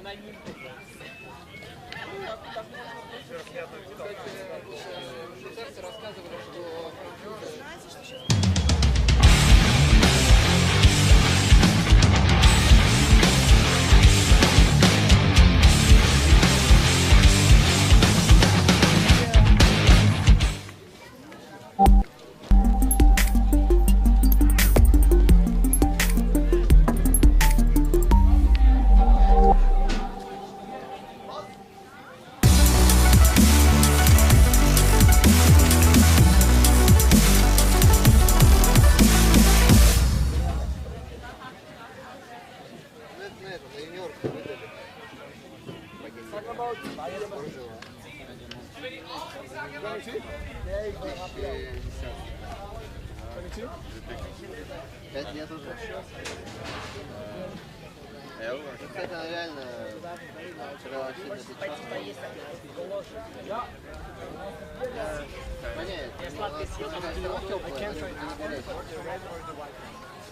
Аноним. Кстати, рассказывали, что это реально вчера сильно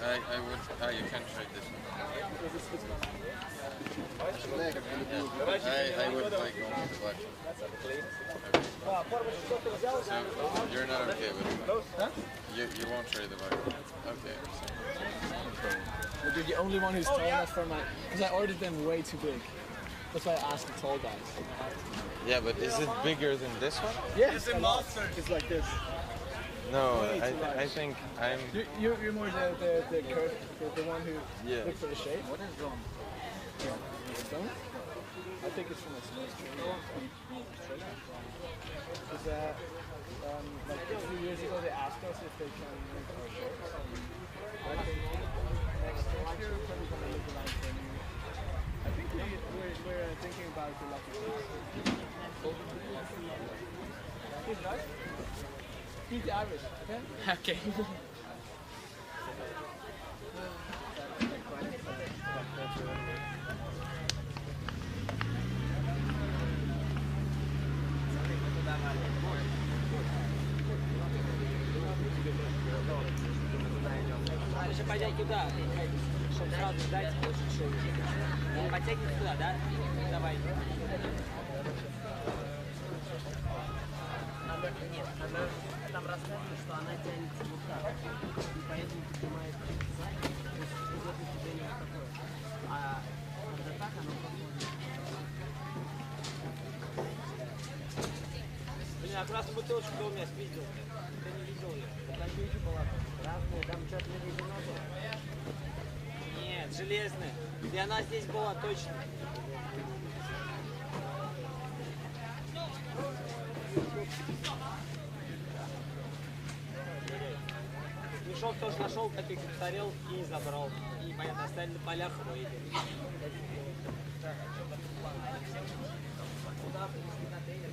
I would. Oh, you can try this one. I would like going with the black. So you're not okay with it? Huh? You won't try the black. Okay. But you're the only one who's tall enough for my... Because I ordered them way too big. That's why I asked the tall guys. Yeah, but is it bigger than this one? Yeah, it's a monster. It's like this. No, I think I'm... You're more the curve, the one who looks for the shape. What is wrong? Zone? I think it's from Australia. Because like a few years ago they asked us if they can make our shirts. I think next year we're probably going to look around for a new... I think we're thinking about the lucky piece. He's nice. He's the Irish, okay? Okay. Дальше пойдем туда, чтобы сразу дать больше шоу. Он подтягивается туда, да? Давай. Нет, она там рассказывает, что она тянется вот так. И поэтому поднимает сзади. То есть идет движение вот такое. А когда так, оно посмотрит. Блин, а красную бутылочку кто у меня спиздил? Ты не видел ее? Там ключи была. Красная, там что-то не видно. Нет, железная. И она здесь была точно. Мешок тоже нашел, таких тарел и забрал. И, понятно, оставили на полях его и куда принесли контейнер?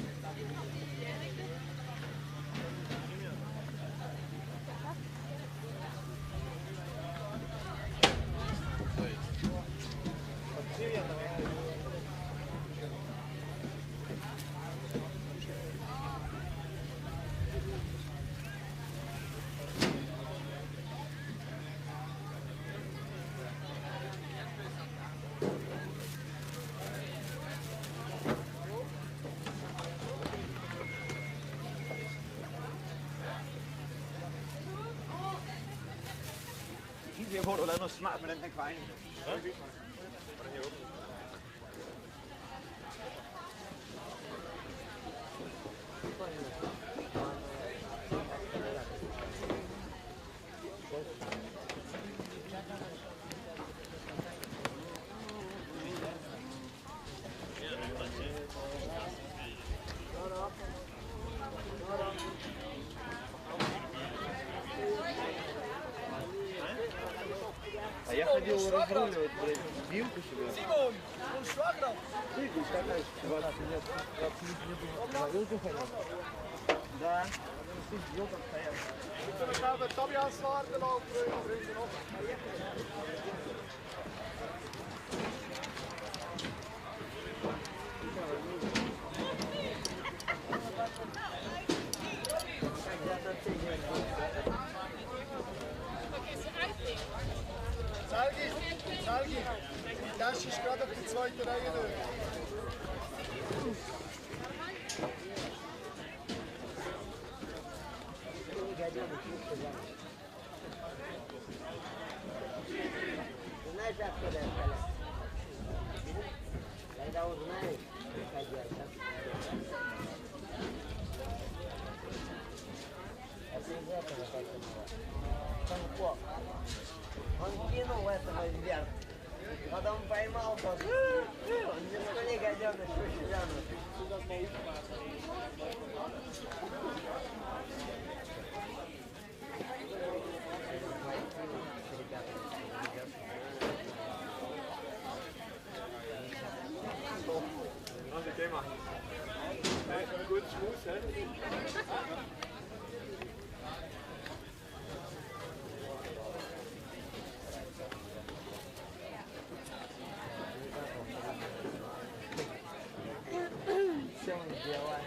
Jeg på, at du lavede noget smart med den her kvejning. Ja. А я ходил разруливать, блядь, вилку себе. Simon, он швагров. Ты скакаешь 20 минут на вилку ходил? Да. Ты в вилках стоял. Ik ga met Tobias zwaar gelopen, vrienden op. Salgi, das ist gerade auf die zweite Reihe durch. Знаешь, откуда я стрелял? Когда узнаешь, приходи, а сейчас... Это из этого такого. Конков. Он кинул этого вверх. Потом поймал тот. Он не гаденыш, шушляну. Все он делает.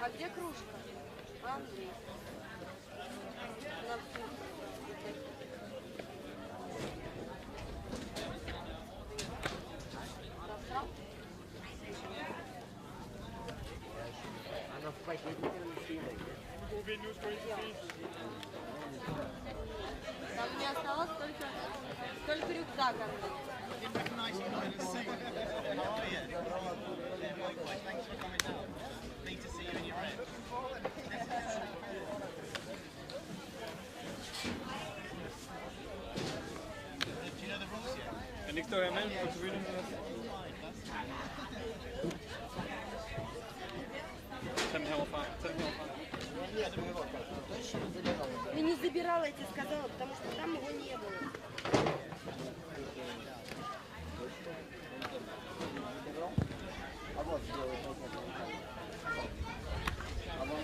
А где кружка? Андрей. Она в пакете силой. Там не осталось только рюкзак, Андрей. En ik toch helemaal niet voor de Я не забирала, я тебе сказала, потому что там его не было. А вот сделай. А вон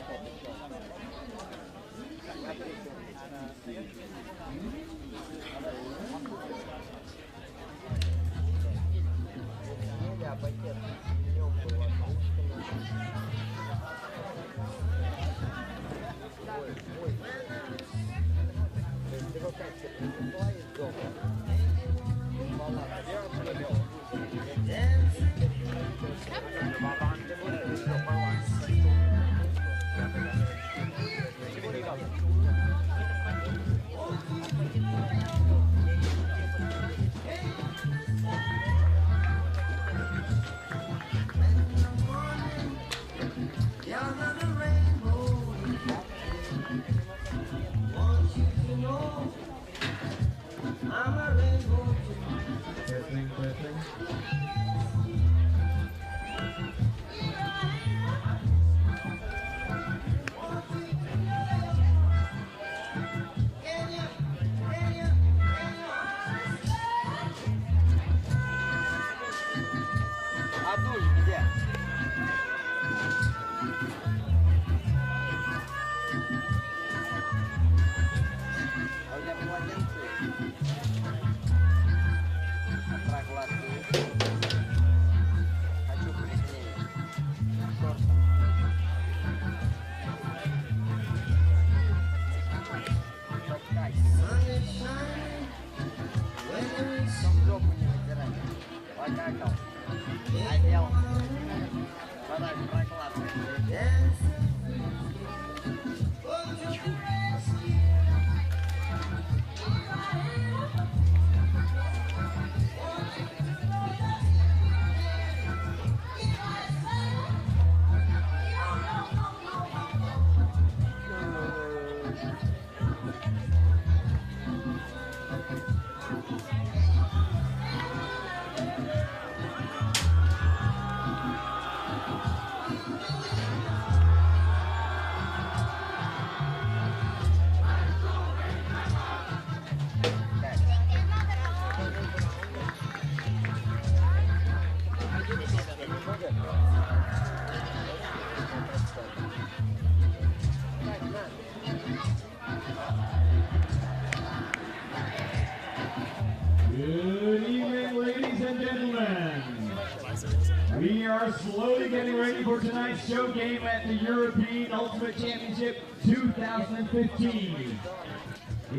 нельзя пакет. Ой. Ты вот так все присылаешь дома. slowly getting ready for tonight's show game at the European Ultimate Championship 2015.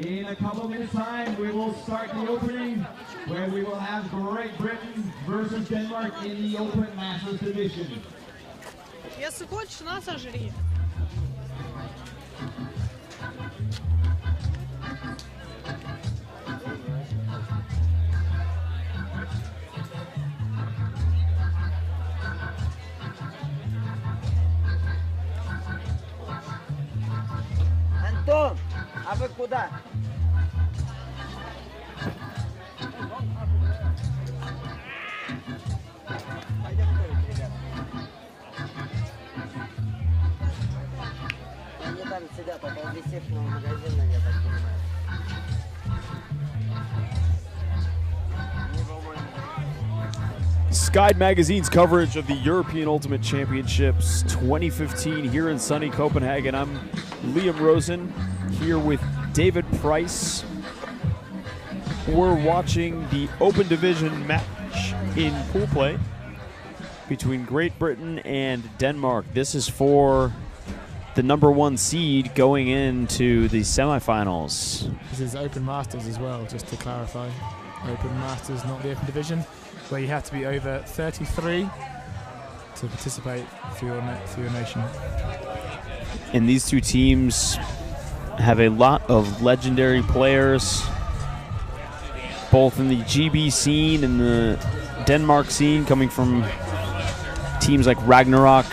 In a couple minutes time, we will start the opening where we will have Great Britain versus Denmark in the Open Masters division. Если хочешь, нас сожри. Антон, а вы куда? Пойдем курить, ребят. Они там сидят около висевшего магазина, я так понимаю. Sky Magazine's coverage of the European Ultimate Championships 2015 here in sunny Copenhagen. I'm Liam Rosen here with David Price. We're watching the Open Division match in pool play between Great Britain and Denmark. This is for the #1 seed going into the semifinals. This is Open Masters as well, just to clarify. Open Masters, not the Open Division, where you have to be over 33 to participate for your nation. And these two teams have a lot of legendary players, both in the GB scene and the Denmark scene, coming from teams like Ragnarok,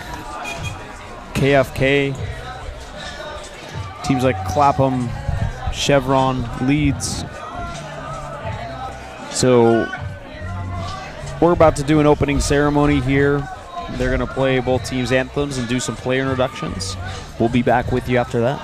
KFK, teams like KaBuM, Chevron, Leeds. So we're about to do an opening ceremony here. They're going to play both teams' anthems and do some player introductions. We'll be back with you after that.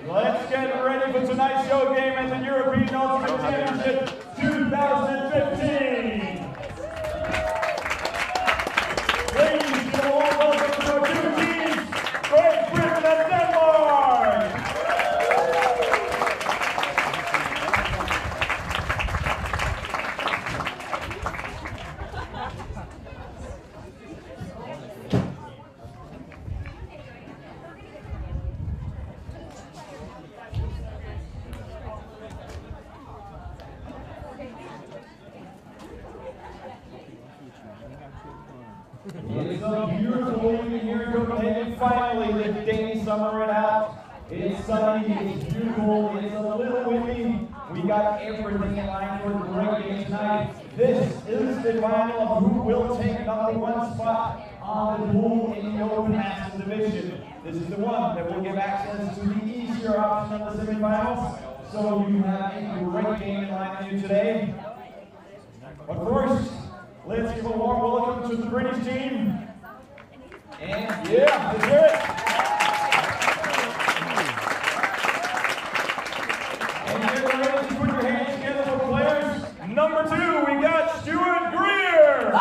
Let's get ready for tonight's show game at the European Ultimate Championship 2015. Ladies and gentlemen, welcome to our two teams, Great Britain and Denmark. It's a beautiful evening here in Copenhagen. Finally, the Danish summer ran out. It's sunny, it's beautiful, it's a little windy. We got everything in line for a great game tonight. This is the final of who will take #1 spot on the pool in the Open Masters division. This is the one that will give access to the easier option of the semifinals. So you have a great game in line for you today. But first, let's give a warm welcome to the British team. And yeah, let's hear it. And get ready to put your hands together for players. Number 2, we got Stuart Greer.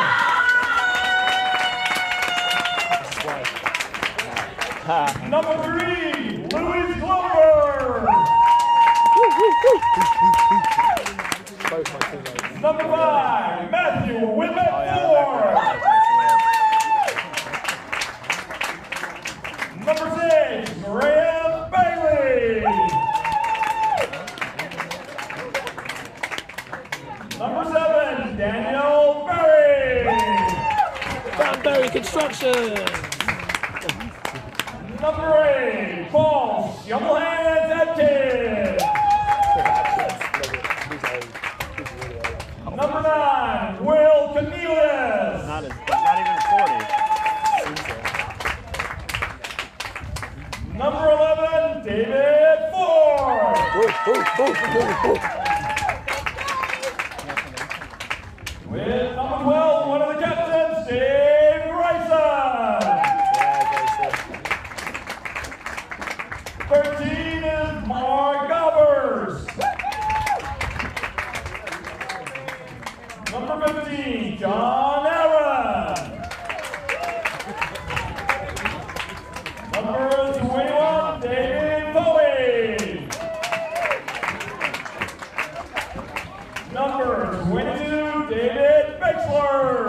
Number 3, Louis Glover. Number 5, Matthew Whitman-Ford. Number 6, Graham Bailey. Number 7, Daniel Berry. Berry Construction. Number 8, Paul Shovelhands Atkins. Number 9, Will Cornelius. Not even 40. Number 11, David Ford. With number 12, one of the captains, Dave 13 is Mark Albers. Number 15, John Aaron. Number 21, David Bowie. Number 22, David Bixler.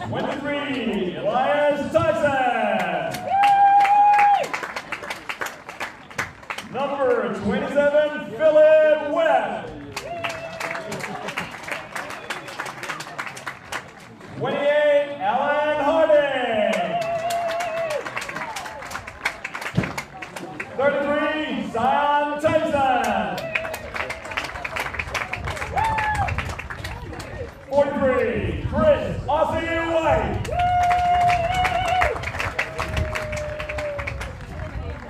23, Elias Tyson. Number 27, Philip Webb. 28, Alan Harding. 33, Zion Tyson. 43, Chris Aussie White.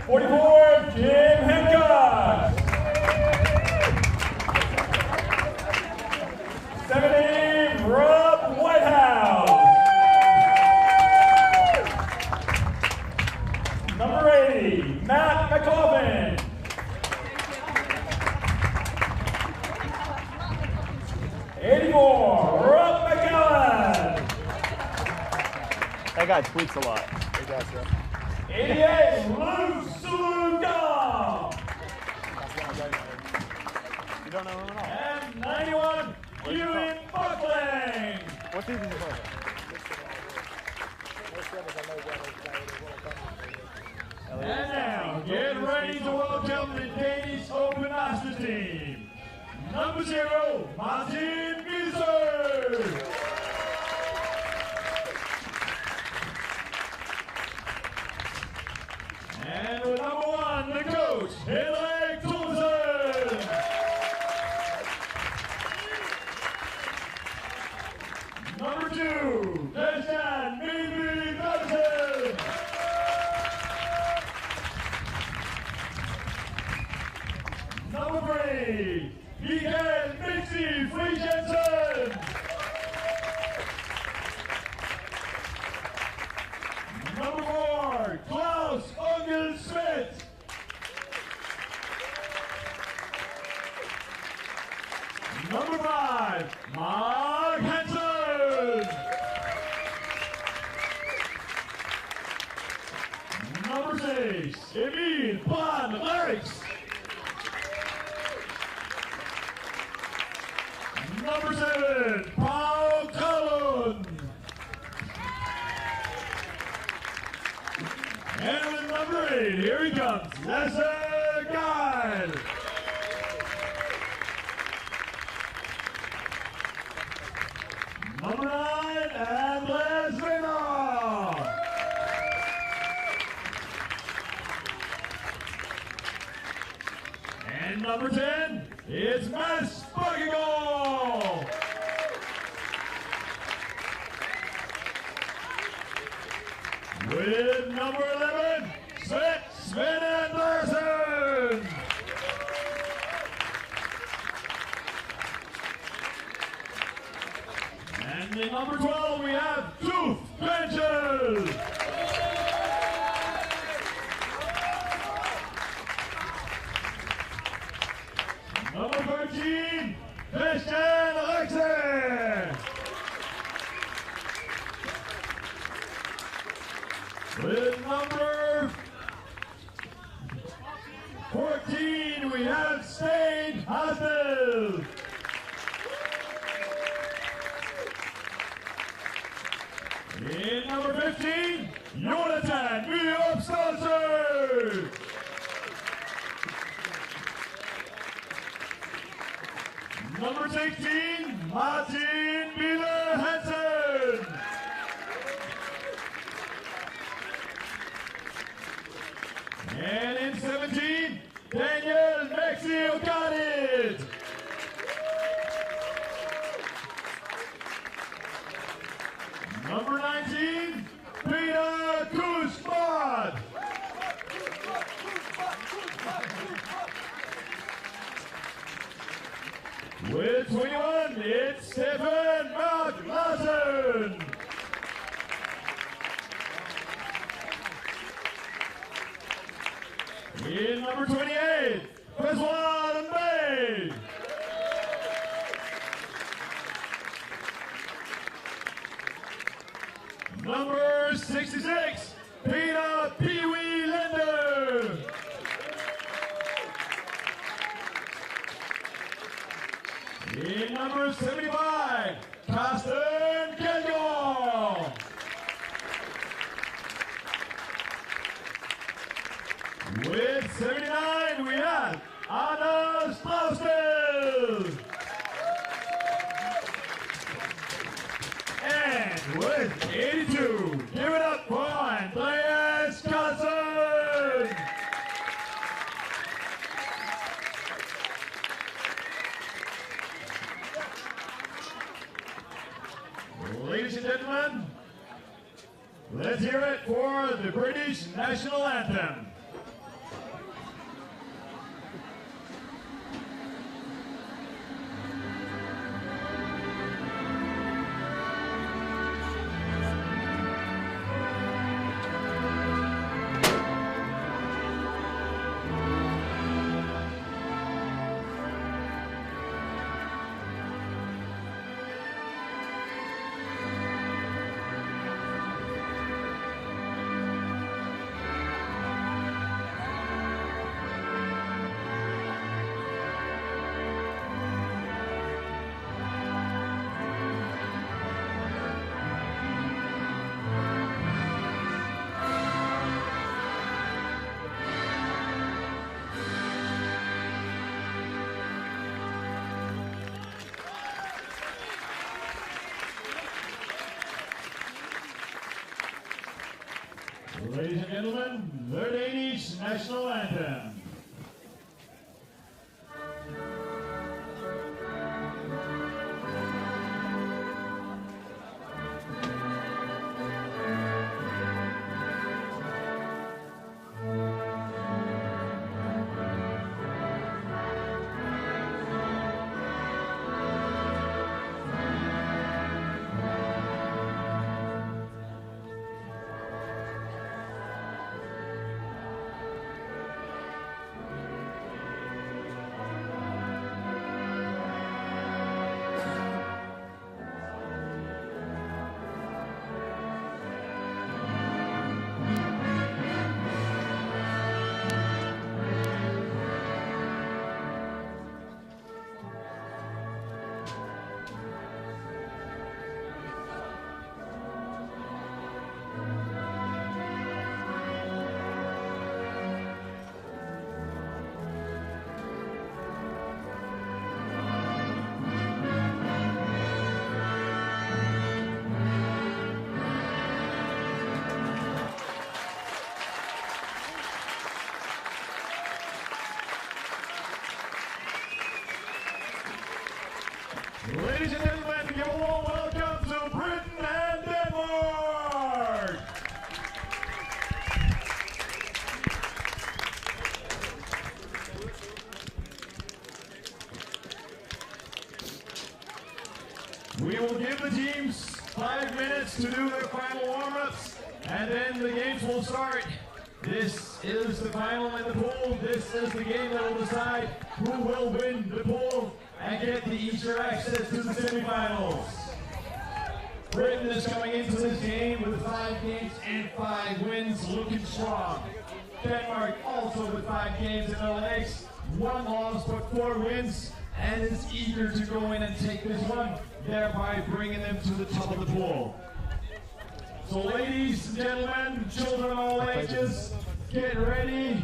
44, Jim Hancock. 70, Rob Whitehouse. Number 80, Matt McLaughlin. 84, Rob McAllen. That guy tweets a lot. 88, Luke Suluga. You don't know him at all. And 91, Ewan Buckling. What season is he playing? And now, get ready to welcome the Danish Open Masters team. Number 0, Najin. And with number 1, the coach, Kaek. Number 2, Najin Mimi Madison. Number 3, Miguel Mixie Friedjensen. Number 4, Klaus Ungel Schmidt. Number 5, Mark Hansen. Number 6, Emil Pan Larix. Number 7, Paul Cullen. And with number 8, here he comes, Lesser Guide. Number 9, and Les Reno. And number 10, it's Mads Buckingall. With number 11, Sven Andersen. And in number 12, we have Tooth Benches. Number 13, Christian Alexei. With number 14, we have Stein Hassel. In number 15, Jonathan Muopstalser. Number 16, Martin Miller Hansen. And in 17, Daniel Mexio got it. Number 19, Peter Kuzma. With 21, it's Stefan Mark Larsen. In number 28, Rizwan Bay. Number 66, Peter Pee Wee Linder. In number 75, Carsten Kenyon. With 79, we have Anna Straustel. And with 82, give it up for Andreas Carlsen. Ladies and gentlemen, let's hear it for the British National Anthem. Ladies and gentlemen, the Danish National Anthem. Ladies and gentlemen, give a warm welcome to Britain and Denmark! We will give the teams 5 minutes to do their final warm-ups, and then the games will start. This is the final in the pool. This is the game that will decide who will win the pool and get the easier access to the semifinals. Britain is coming into this game with 5 games and 5 wins, looking strong. Denmark also with 5 games in their legs, 1 loss but 4 wins, and is eager to go in and take this one, thereby bringing them to the top of the pool. So ladies and gentlemen, children of all ages, get ready.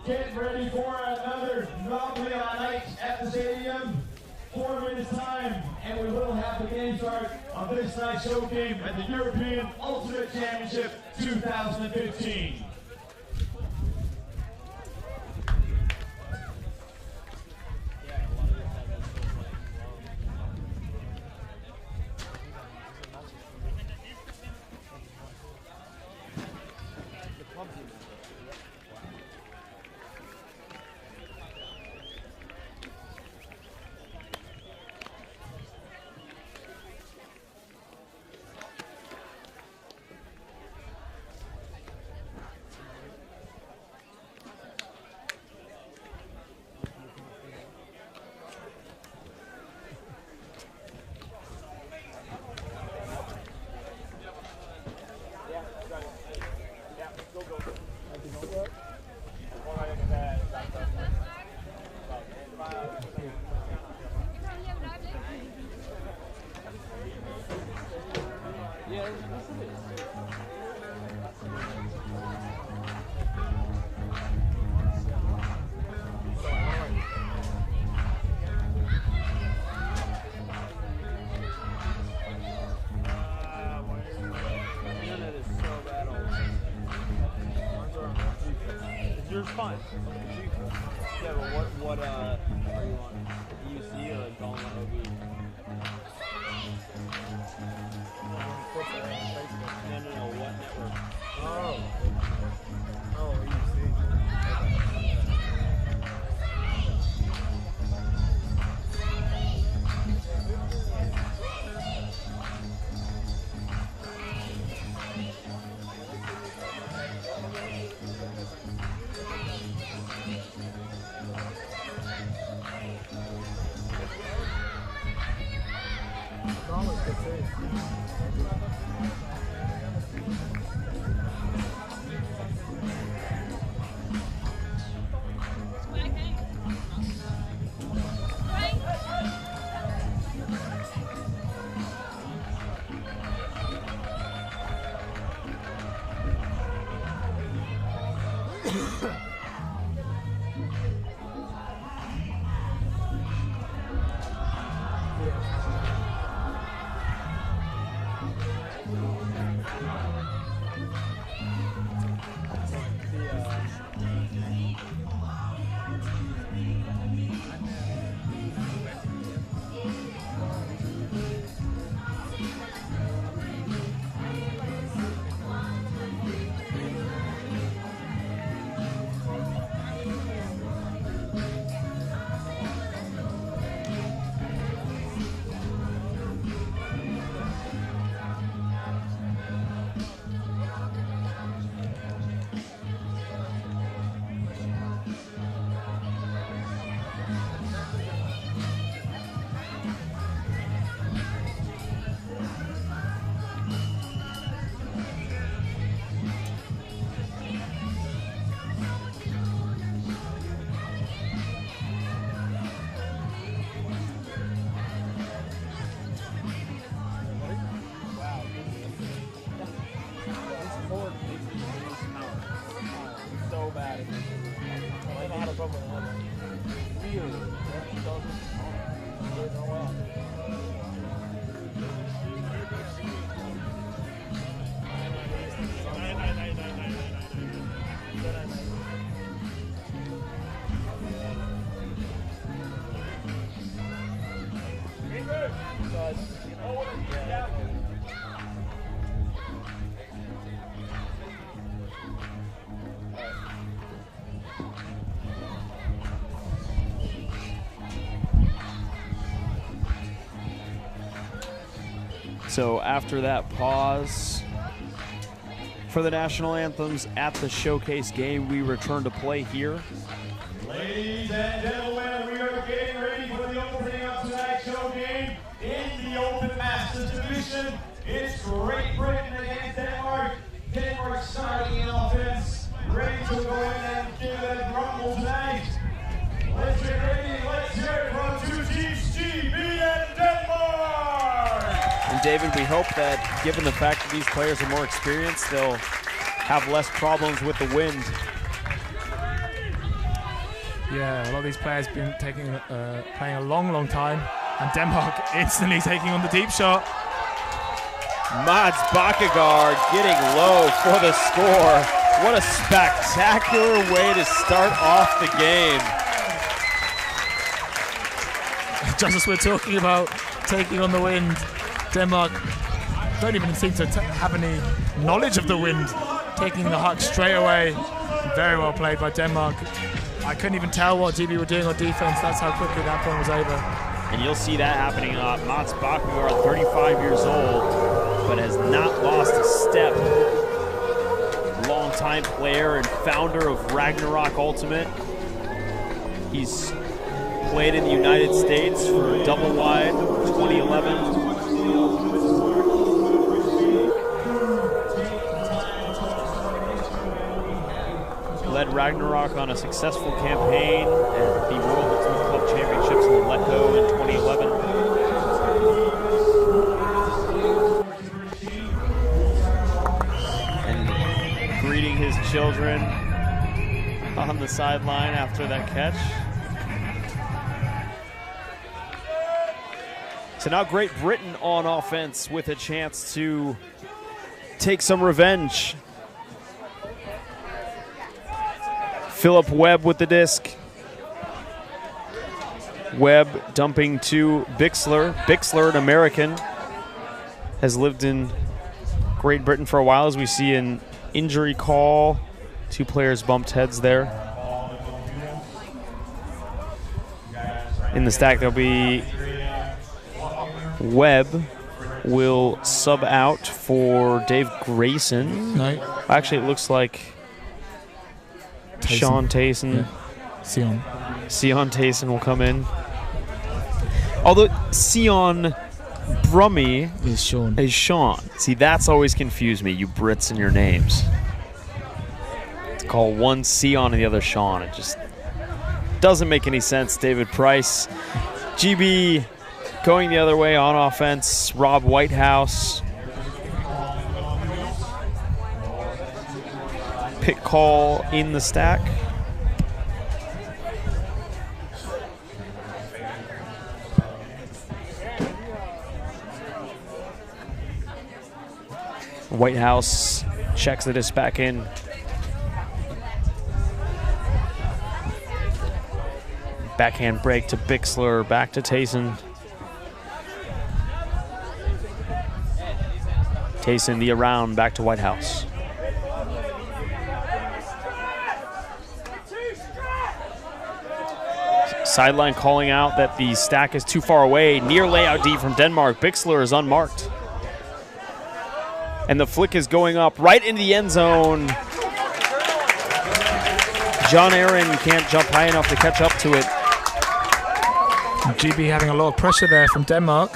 Get ready for another lovely night at the stadium. 4 minutes time, and we will have the game start of this night's show game at the European Ultimate Championship 2015. It's fine. Yeah, but what are you on? EUC or Gauntlet OB? No, what network? Oh, EUC. So after that pause for the national anthems at the showcase game, we return to play here. Ladies and gentlemen, we are getting ready for the opening of tonight's show game in the Open Masters Division. It's Great Britain against Denmark. Denmark starting in offense, ready to go in and give it a rumble tonight. Let's get ready. Let's hear it from two teams, GB and Denmark. And David, we hope that given the fact that these players are more experienced, they'll have less problems with the wind. Yeah, a lot of these players have been playing a long time, and Denmark instantly taking on the deep shot. Mads Bakkegaard getting low for the score. What a spectacular way to start off the game. Just as we're talking about taking on the wind, Denmark don't even seem to have any knowledge of the wind, taking the huck straight away. Very well played by Denmark. I couldn't even tell what GB were doing on defense. That's how quickly that point was over. And you'll see that happening. Mads Bakkegaard, 35 years old, but has not lost a step. Longtime player and founder of Ragnarok Ultimate. He's played in the United States for Double Wide 2011. Led Ragnarok on a successful campaign at the World Ultimate Club Championships in Lecco in 2011. And greeting his children on the sideline after that catch. So now Great Britain on offense with a chance to take some revenge. Philip Webb with the disc. Webb dumping to Bixler. Bixler, an American, has lived in Great Britain for a while, as we see an injury call. 2 players bumped heads there. In the stack, there'll be Webb will sub out for Dave Grayson. No. Actually, it looks like Sean Tayson. Yeah. Sion Tayson will come in. Although Sion Brummy is Sean. See, that's always confused me, you Brits and your names. To call one Sion and the other Sean, it just doesn't make any sense. David Price. GB going the other way on offense. Rob Whitehouse. Pick call in the stack. Whitehouse checks the disc back in. Backhand break to Bixler, back to Tayson. Tayson the around, back to Whitehouse. Sideline calling out that the stack is too far away. Near layout D from Denmark. Bixler is unmarked. And the flick is going up right into the end zone. John Aaron can't jump high enough to catch up to it. GB having a lot of pressure there from Denmark.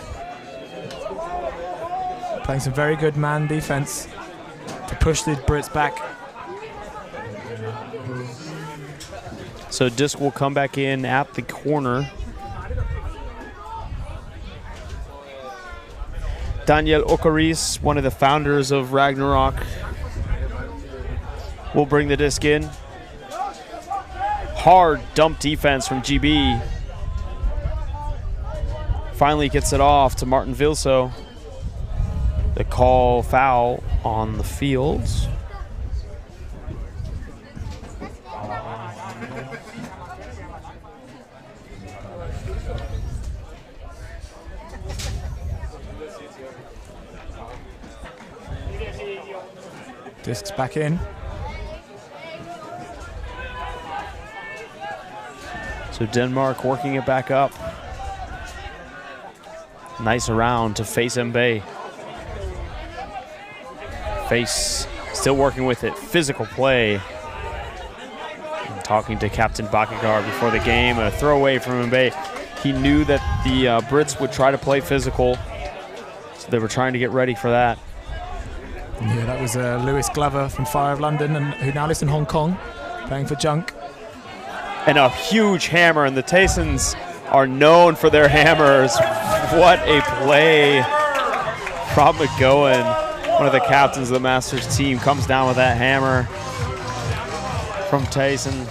Playing some very good man defense to push the Brits back. So disc will come back in at the corner. Daniel Okaris, one of the founders of Ragnarok, will bring the disc in. Hard dump defense from GB. Finally gets it off to Martin Vilso. The call foul on the field. Discs back in. So Denmark working it back up. Nice around to Face Mbaye. Face still working with it. Physical play. And talking to Captain Bakkegaard before the game. A throwaway from Mbaye. He knew that the Brits would try to play physical. So they were trying to get ready for that. Yeah, that was Lewis Glover from Fire of London, and who now lives in Hong Kong, playing for Junk. And a huge hammer, and the Taysons are known for their hammers. What a play. Rob McGowan, one of the captains of the Masters team, comes down with that hammer from Tayson.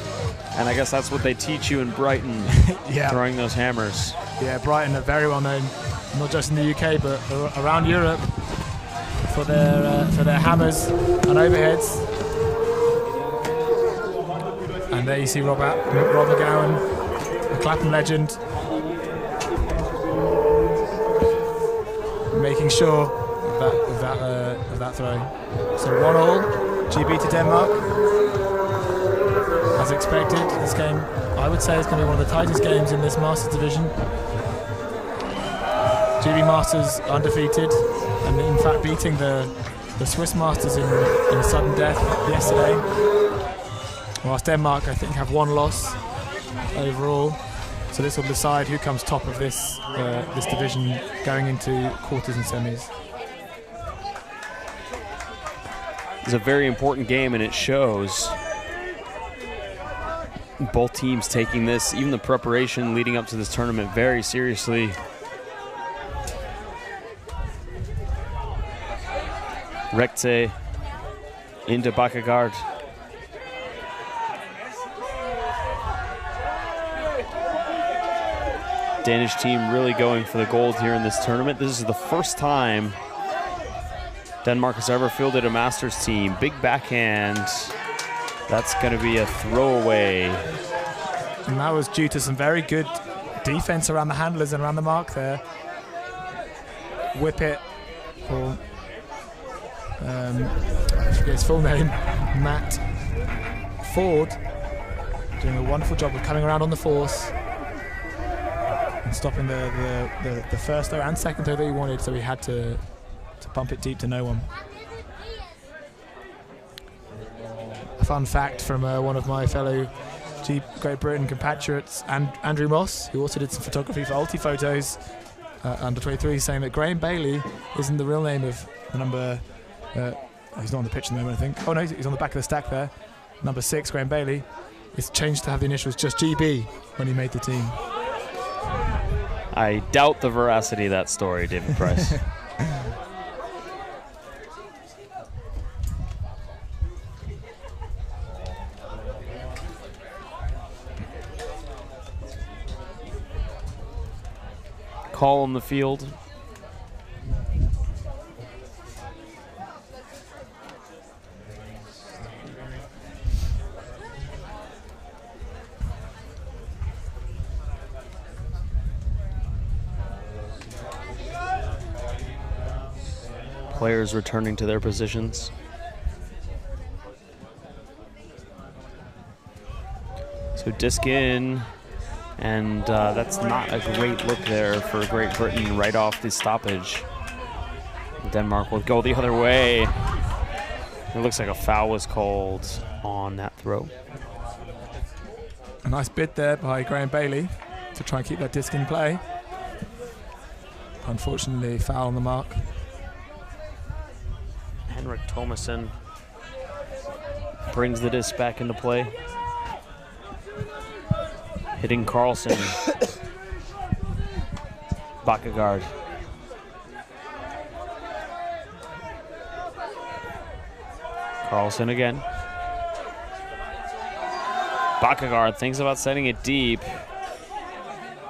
And I guess that's what they teach you in Brighton, yeah. Throwing those hammers. Yeah, Brighton are very well known, not just in the UK, but around Europe, for their hammers and overheads. And there you see Rob McGowan, a Clapham legend, making sure of that throw. So 1-1, GB to Denmark. As expected, this game, I would say, is going to be one of the tightest games in this Masters division. GB Masters undefeated, and in fact beating the Swiss Masters in a sudden death yesterday. Whilst Denmark, I think, have one loss overall. So this will decide who comes top of this division going into quarters and semis. It's a very important game, and it shows. Both teams taking this, even the preparation leading up to this tournament, very seriously. Rekte into Bakkegaard. Danish team really going for the gold here in this tournament. This is the first time Denmark has ever fielded a Masters team. Big backhand That's going to be a throwaway. And that was due to some very good defense around the handlers and around the mark there. Whip it for, I forget his full name, Matt Ford, doing a wonderful job of coming around on the force and stopping the first throw and second throw that he wanted, so he had to pump it deep to no one. A fun fact from one of my fellow Great Britain compatriots, Andrew Moss, who also did some photography for Ulti Photos under 23, saying that Graham Bailey isn't the real name of the number. He's not on the pitch at the moment, I think. Oh no, he's on the back of the stack there. Number 6, Graham Bailey. It's changed to have the initials just GB when he made the team. I doubt the veracity of that story, David Price. Call on the field. Players returning to their positions. So disc in. And that's not a great look there for Great Britain right off the stoppage. Denmark will go the other way. It looks like a foul was called on that throw. A nice bid there by Graham Bailey to try and keep that disc in play. Unfortunately, foul on the mark. Henrik Thomason brings the disc back into play. Hitting Carlson. Bakkegaard. Carlson again. Bakkegaard thinks about setting it deep.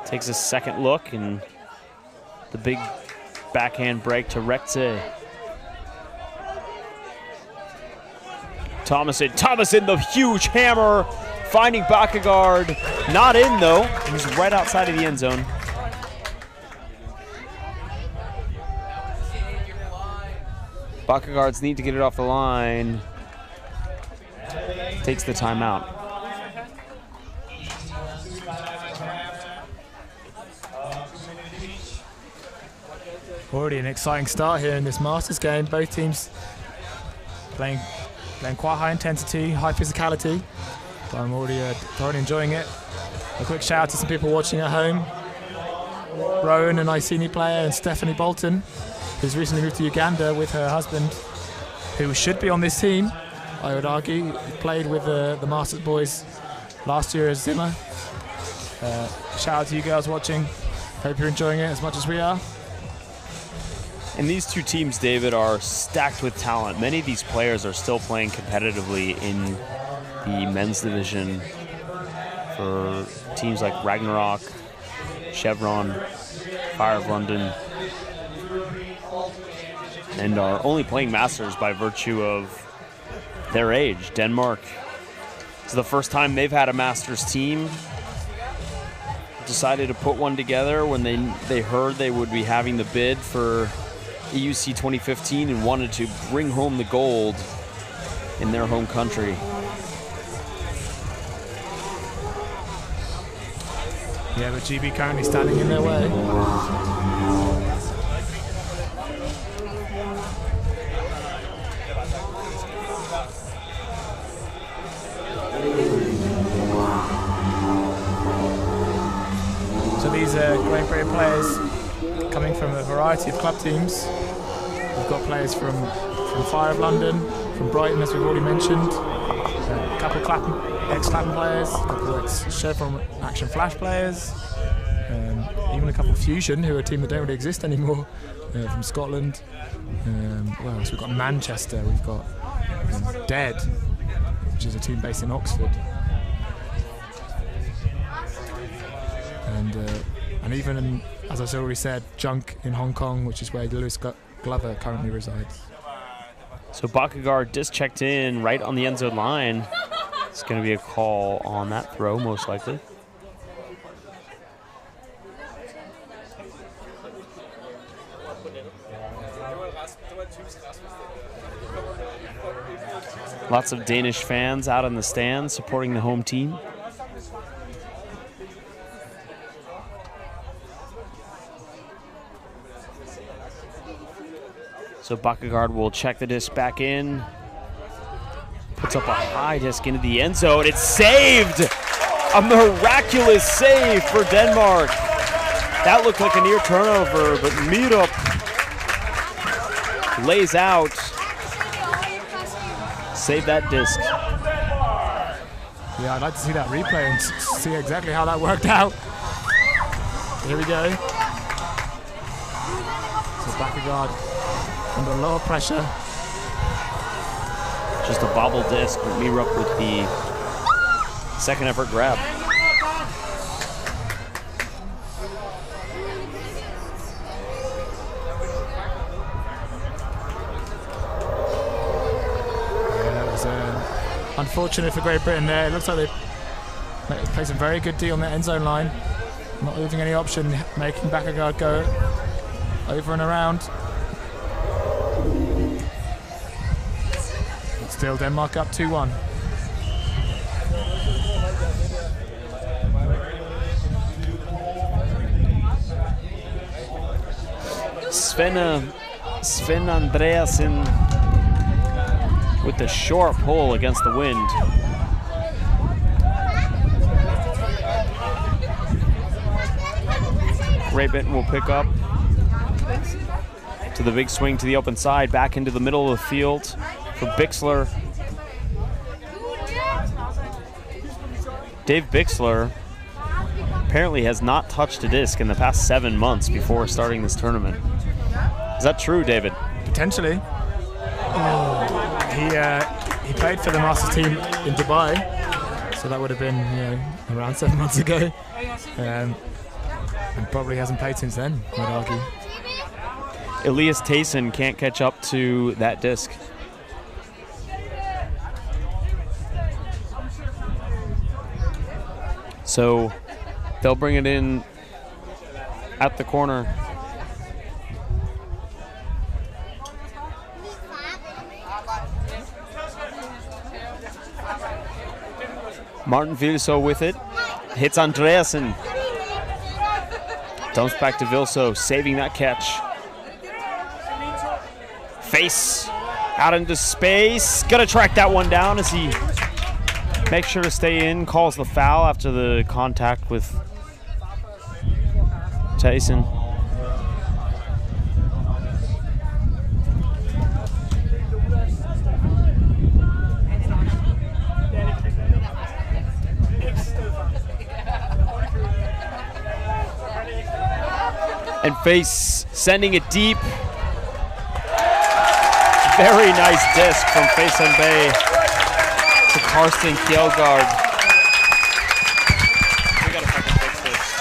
Takes a second look, and the big backhand break to Rekte. Thomason, the huge hammer, finding Bakkegaard. Not in, though. He's right outside of the end zone. Bakkegaard's need to get it off the line. Takes the timeout. Already an exciting start here in this Masters game. Both teams playing quite high intensity, high physicality. But I'm already thoroughly enjoying it. A quick shout out to some people watching at home. Rowan, an Iceni player, and Stephanie Bolton, who's recently moved to Uganda with her husband, who should be on this team, I would argue. Played with the Masters boys last year as Zimmer. Shout out to you girls watching. Hope you're enjoying it as much as we are. And these two teams, David, are stacked with talent. Many of these players are still playing competitively in the men's division for teams like Ragnarok, Chevron, Fire of London, and are only playing Masters by virtue of their age. Denmark, it's the first time they've had a Masters team. Decided to put one together when they heard they would be having the bid for EUC 2015 and wanted to bring home the gold in their home country. Yeah, but GB currently standing in their way. So these are Great Britain players coming from a variety of club teams. We've got players from Fire of London, from Brighton, as we've already mentioned. A couple of ex-Clapham players, a couple of ex-Chevron Action Flash players, even a couple of Fusion, who are a team that don't really exist anymore, from Scotland. Well, so we've got Manchester, we've got Dead, which is a team based in Oxford. And even, as I already said, Junk in Hong Kong, which is where Lewis Glover currently resides. So Bakkegaard disc checked in right on the end zone line. It's going to be a call on that throw, most likely. Lots of Danish fans out in the stands supporting the home team. So Bakkegaard will check the disc back in. Puts up a high disc into the end zone. It's saved! A miraculous save for Denmark. That looked like a near turnover, but Mirup lays out. Save that disc. Yeah, I'd like to see that replay and see exactly how that worked out. Here we go. So Bakkegaard under a lot of pressure. Just a bobble disc, but Mirup with the second effort grab. Unfortunate for Great Britain there. It looks like they played some very good D on the end zone line. Not leaving any option, making Bakkegaard go over and around. But still Denmark up 2-1. Sven Andreasen with the short pull against the wind. Great Britain will pick up to the big swing to the open side, back into the middle of the field for Bixler. Dave Bixler apparently has not touched a disc in the past 7 months before starting this tournament. Is that true, David? Potentially. He played for the Masters team in Dubai, so that would have been around 7 months ago, and probably hasn't played since then, I'd argue. Elias Tayson can't catch up to that disc. So they'll bring it in at the corner. Martin Vilso with it, hits Andreasen. Dumps back to Vilso, saving that catch. Face out into space, gonna track that one down as he makes sure to stay in, calls the foul after the contact with Tyson. And Face sending it deep. Very nice disc from Face and Bay to Karsten Kjeldgaard. We gotta fucking fix this.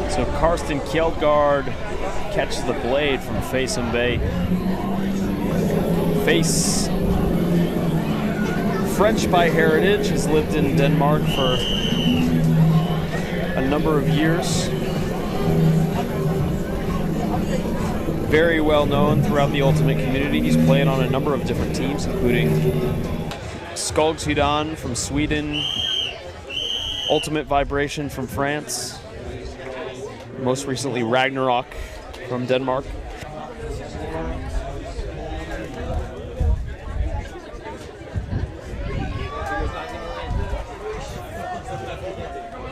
So Karsten Kjeldgaard catches the blade from Face and Bay. Face, French by heritage, has lived in Denmark for a number of years. Very well known throughout the Ultimate community. He's played on a number of different teams, including Skogshydan from Sweden, Ultimate Vibration from France, most recently Ragnarok from Denmark.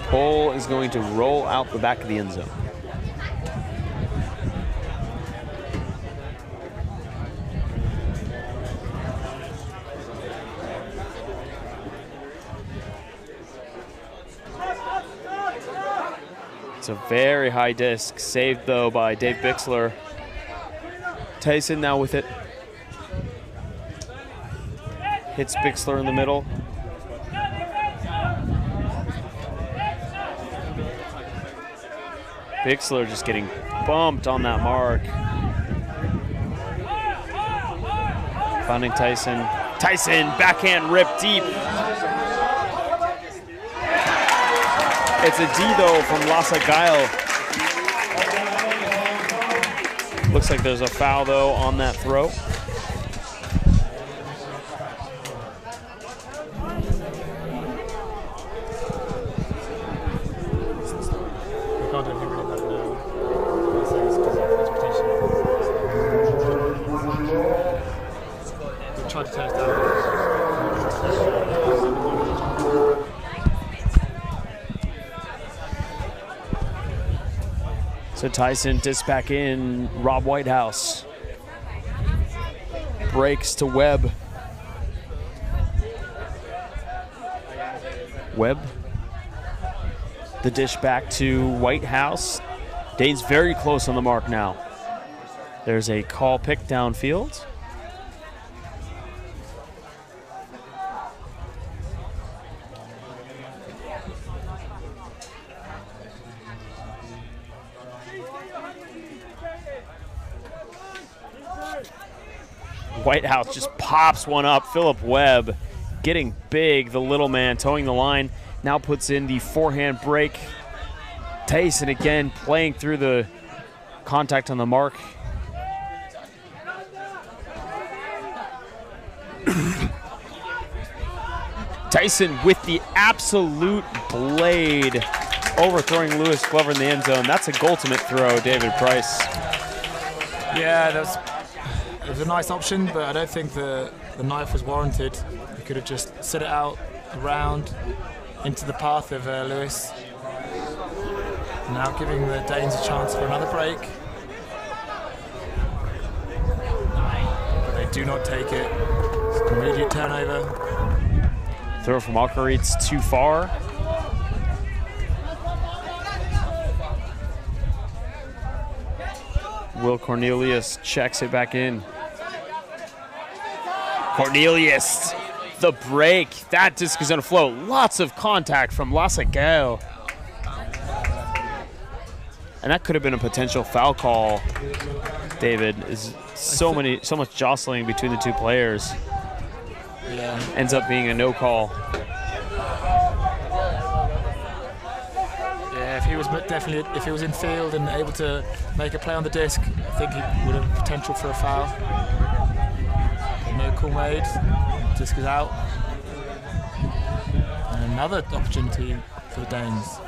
Cole is going to roll out the back of the end zone. It's a very high disc, saved though by Dave Bixler. Tyson now with it. Hits Bixler in the middle. Bixler just getting bumped on that mark. Finding Tyson. Tyson, backhand rip deep. It's a D though from Lasse Geil. Looks like there's a foul though on that throw. So Tyson discs back in, Rob Whitehouse. Breaks to Webb. Webb. The dish back to Whitehouse. Dane's very close on the mark now. There's a call pick downfield. Whitehouse just pops one up. Philip Webb getting big, the little man, towing the line. Now puts in the forehand break. Tyson again playing through the contact on the mark. Tyson with the absolute blade, overthrowing Lewis Glover in the end zone. That's a goaltimate throw, David Price. Yeah, it was a nice option, but I don't think the knife was warranted. He could have just set it out around into the path of Lewis. Now giving the Danes a chance for another break. But they do not take it. It's an immediate turnover. Throw from Alcaritz too far. Will Cornelius checks it back in. Cornelius, the break. That disc is gonna float. Lots of contact from Lasse Geil. And that could have been a potential foul call, David. Is so much jostling between the two players. Yeah. Ends up being a no call. Yeah, if he was in field and able to make a play on the disc, I think he would have potential for a foul. No call made. Disc is out. And another opportunity for the Danes.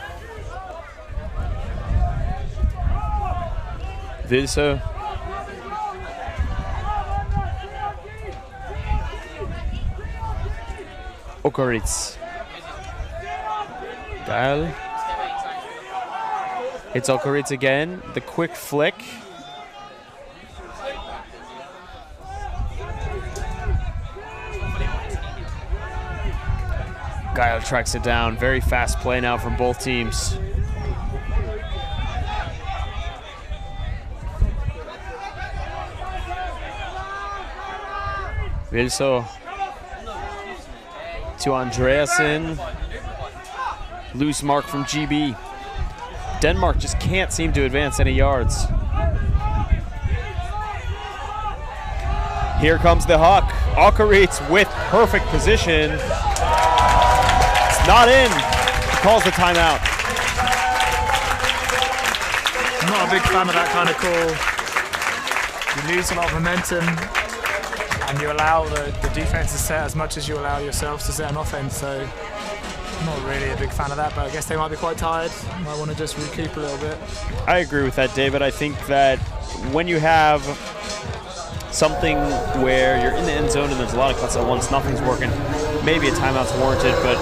Vilso. Okaritz. Geil. It's Okaritz again. The quick flick. Geil tracks it down. Very fast play now from both teams. Vilso to Andreasen. Loose mark from GB. Denmark just can't seem to advance any yards. Here comes the Huck. Alcaritz with perfect position. It's not in. He calls the timeout. I'm not a big fan of that kind of call. You lose a lot of momentum and you allow the defense to set as much as you allow yourselves to set an offense. So I'm not really a big fan of that, but I guess they might be quite tired. Might want to just recoup a little bit. I agree with that, David. I think that when you have something where you're in the end zone and there's a lot of cuts at once, nothing's working, maybe a timeout's warranted, but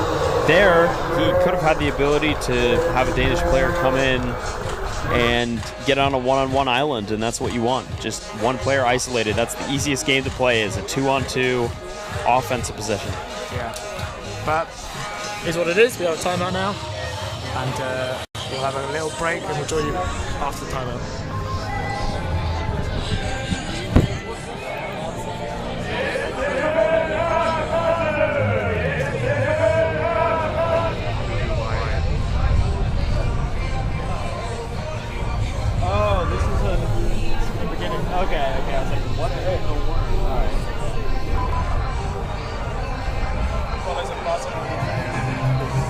there he could have had the ability to have a Danish player come in and get on a one-on-one island, and that's what you want. Just one player isolated. That's the easiest game to play, is a 2-on-2 offensive possession. Yeah, but here's what it is. We have a timeout now, and We'll have a little break and we'll join you after the timeout. Oh, this is a beginning. Okay, I was like, what the heck? Alright.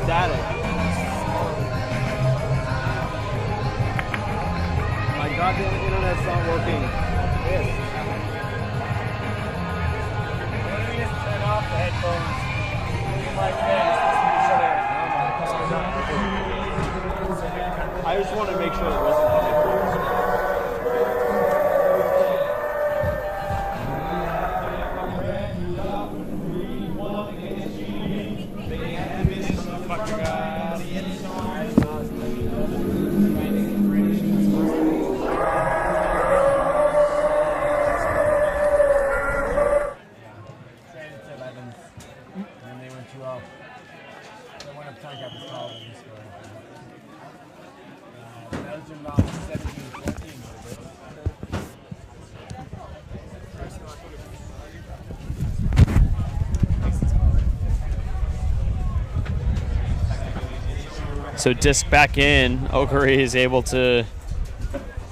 Static. My goddamn internet's not working. Turn off the headphones. I just want to make sure it wasn't coming through. So disc back in, Okari is able to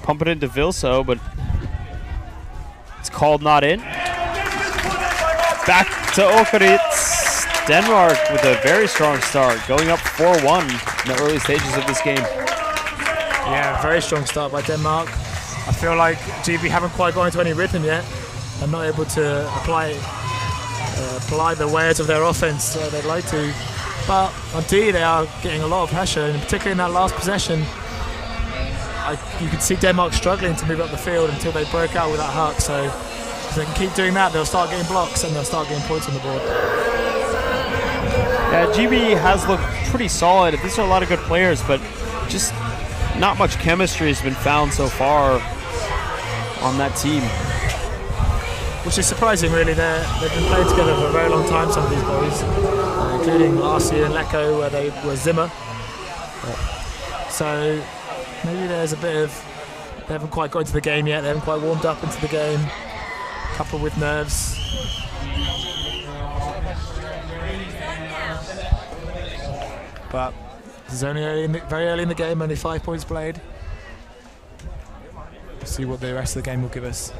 pump it into Vilso, but it's called not in. Back to Okari. It's Denmark with a very strong start, going up 4-1 in the early stages of this game. Yeah, very strong start by Denmark. I feel like GB haven't quite got into any rhythm yet and not able to apply the wares of their offense they'd like to. But on D, they are getting a lot of pressure, and particularly in that last possession, you could see Denmark struggling to move up the field until they broke out with that huck. So if they can keep doing that, they'll start getting blocks and they'll start getting points on the board. Yeah, GB has looked pretty solid. These are a lot of good players, but just not much chemistry has been found so far on that team. Which is surprising, really. They've been playing together for a very long time, some of these boys, including last year in Lecco, where they were Zimmer. So maybe there's a bit of, they haven't quite got into the game yet, they haven't quite warmed up into the game, coupled with nerves. But this is only very early in the game, only 5 points played. We'll see what the rest of the game will give us.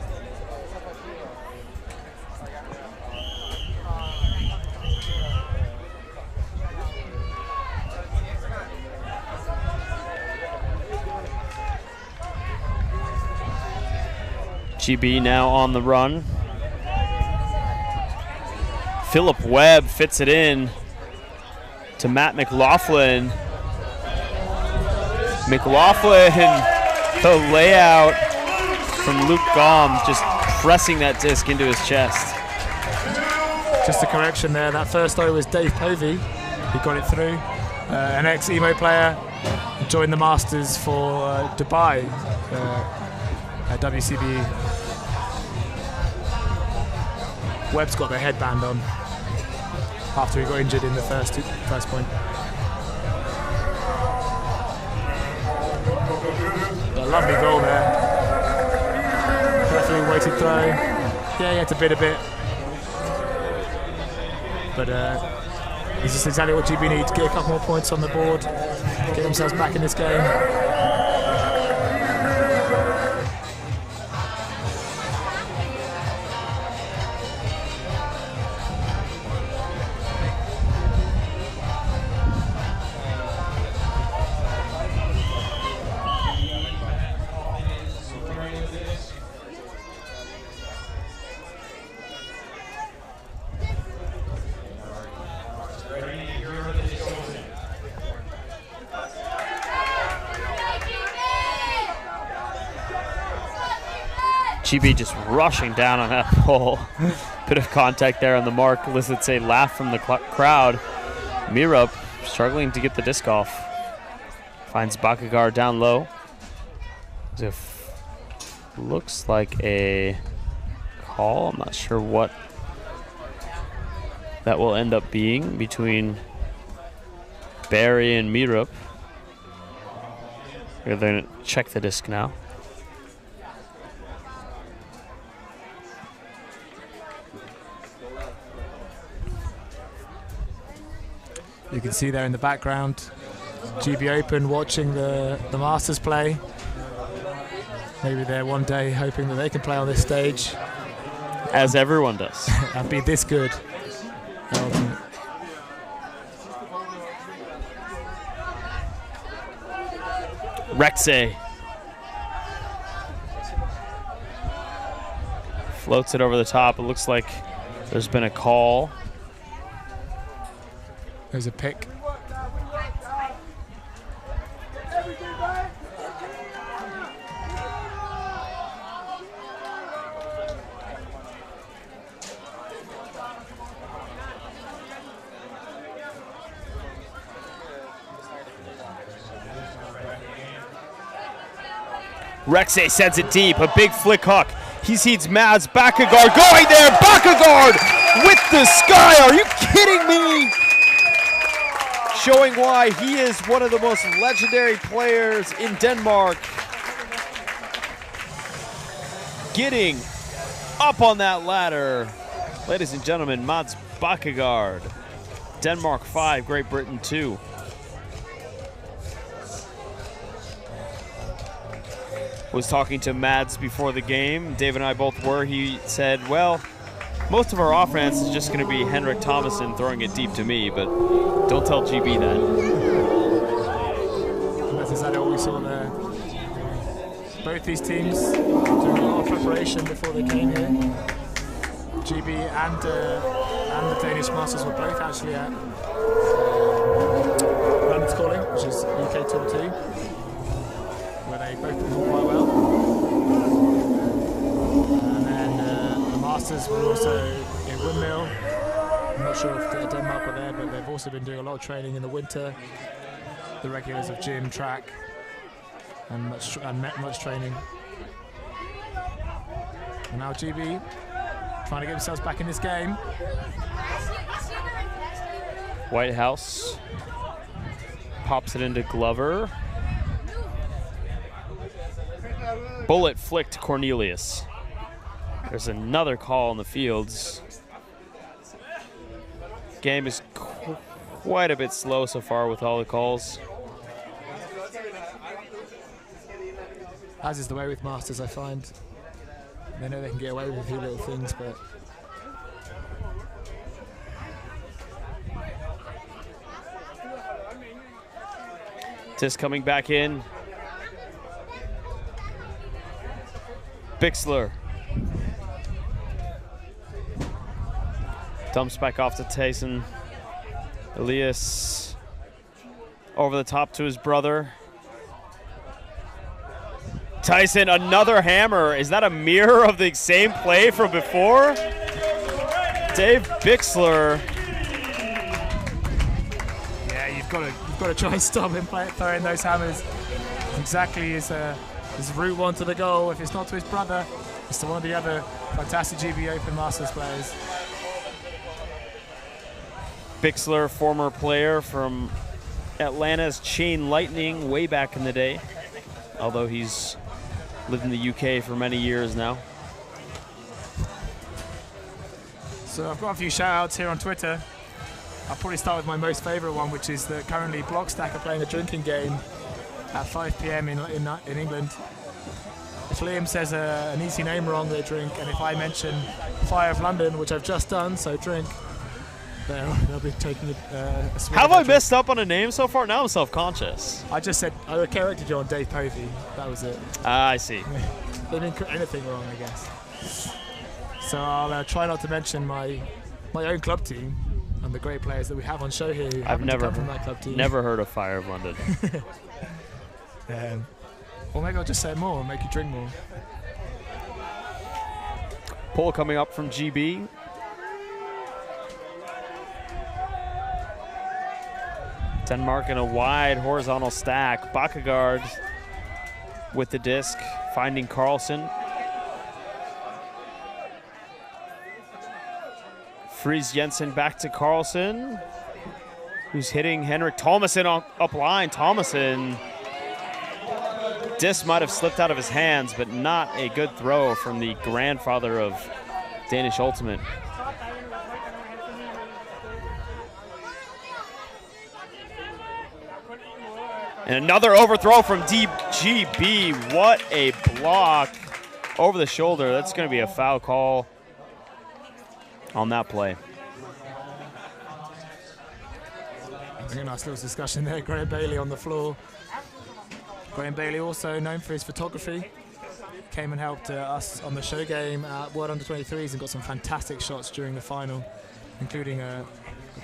GB now on the run. Philip Webb fits it in to Matt McLaughlin. McLaughlin, the layout from Luke Gom, just pressing that disc into his chest. Just a correction there, that first throw was Dave Povey, who got it through. An ex-EMO player, joined the Masters for Dubai at WCB. Webb's got the headband on after he got injured in the first point. A lovely goal there. Perfectly weighted throw. Yeah, he had to bid a bit. But this is exactly what GB need to get a couple more points on the board, get themselves back in this game. GB just rushing down on that pole. Bit of contact there on the mark elicits a laugh from the crowd. Mirup struggling to get the disc off. Finds Bakagar down low. As if looks like a call. I'm not sure what that will end up being between Barry and Mirup. We're going to check the disc now. You can see there in the background, GB Open watching the Masters play. Maybe they're one day hoping that they can play on this stage. As everyone does. And be this good. Rexe floats it over the top. It looks like there's been a call. There's a pick. Rexe sends it deep, a big flick hook. He sees Mads Bakkegaard going there. Bakkegaard with the sky. Are you kidding me? Showing why he is one of the most legendary players in Denmark. Getting up on that ladder. Ladies and gentlemen, Mads Bakkegaard. Denmark 5, Great Britain 2. Was talking to Mads before the game. Dave and I both were. He said, well, most of our offense is just going to be Henrik Thomasen throwing it deep to me, but don't tell GB that. As I always saw there. Both these teams doing a lot of preparation before they came here. GB and the Danish Masters were both actually at London's Calling, which is UK Tour 2. Where they both performed quite well. And then the Masters were also in Windmill. I'm not sure if Denmark were there, but they've also been doing a lot of training in the winter. The regulars of gym, track, and much training. And now GB trying to get themselves back in this game. Whitehouse pops it into Glover. Bullet flick to Cornelius. There's another call in the fields. Game is quite a bit slow so far with all the calls. As is the way with Masters, I find. They know they can get away with a few little things, but Disc coming back in. Bixler. Dumps back off to Tyson. Elias over the top to his brother. Tyson, another hammer. Is that a mirror of the same play from before? Dave Bixler. yeah, you've got to try and stop him throwing those hammers. Exactly his route one to the goal. If it's not to his brother, it's to one of the other fantastic GB Open Masters players. Bixler, former player from Atlanta's Chain Lightning way back in the day, although he's lived in the UK for many years now. So I've got a few shout outs here on Twitter. I'll probably start with my most favorite one, which is that currently Blockstack are playing a drinking game at 5 p.m. in England. If Liam says an easy name wrong, they drink, and if I mention Fire of London, which I've just done, so drink, they'll be taking a swig. Have I messed up on a name so far? Now I'm self-conscious. I just said, I corrected you on Dave Povey. That was it. I see. They didn't put anything wrong, I guess. So I'll try not to mention my own club team and the great players that we have on show here. I've never from that club team. Never heard of Fire of London. Or maybe I'll just say more and make you drink more. Pull coming up from GB. Denmark in a wide horizontal stack. Bakkegaard with the disc, finding Carlsen. Fries Jensen back to Carlsen, who's hitting Henrik Thomasen up line. Thomasen disc might have slipped out of his hands, but not a good throw from the grandfather of Danish Ultimate. And another overthrow from DGB. What a block over the shoulder. That's going to be a foul call on that play. A nice little discussion there. Graham Bailey on the floor. Graham Bailey, also known for his photography, came and helped us on the show game at World Under-23s and got some fantastic shots during the final, including an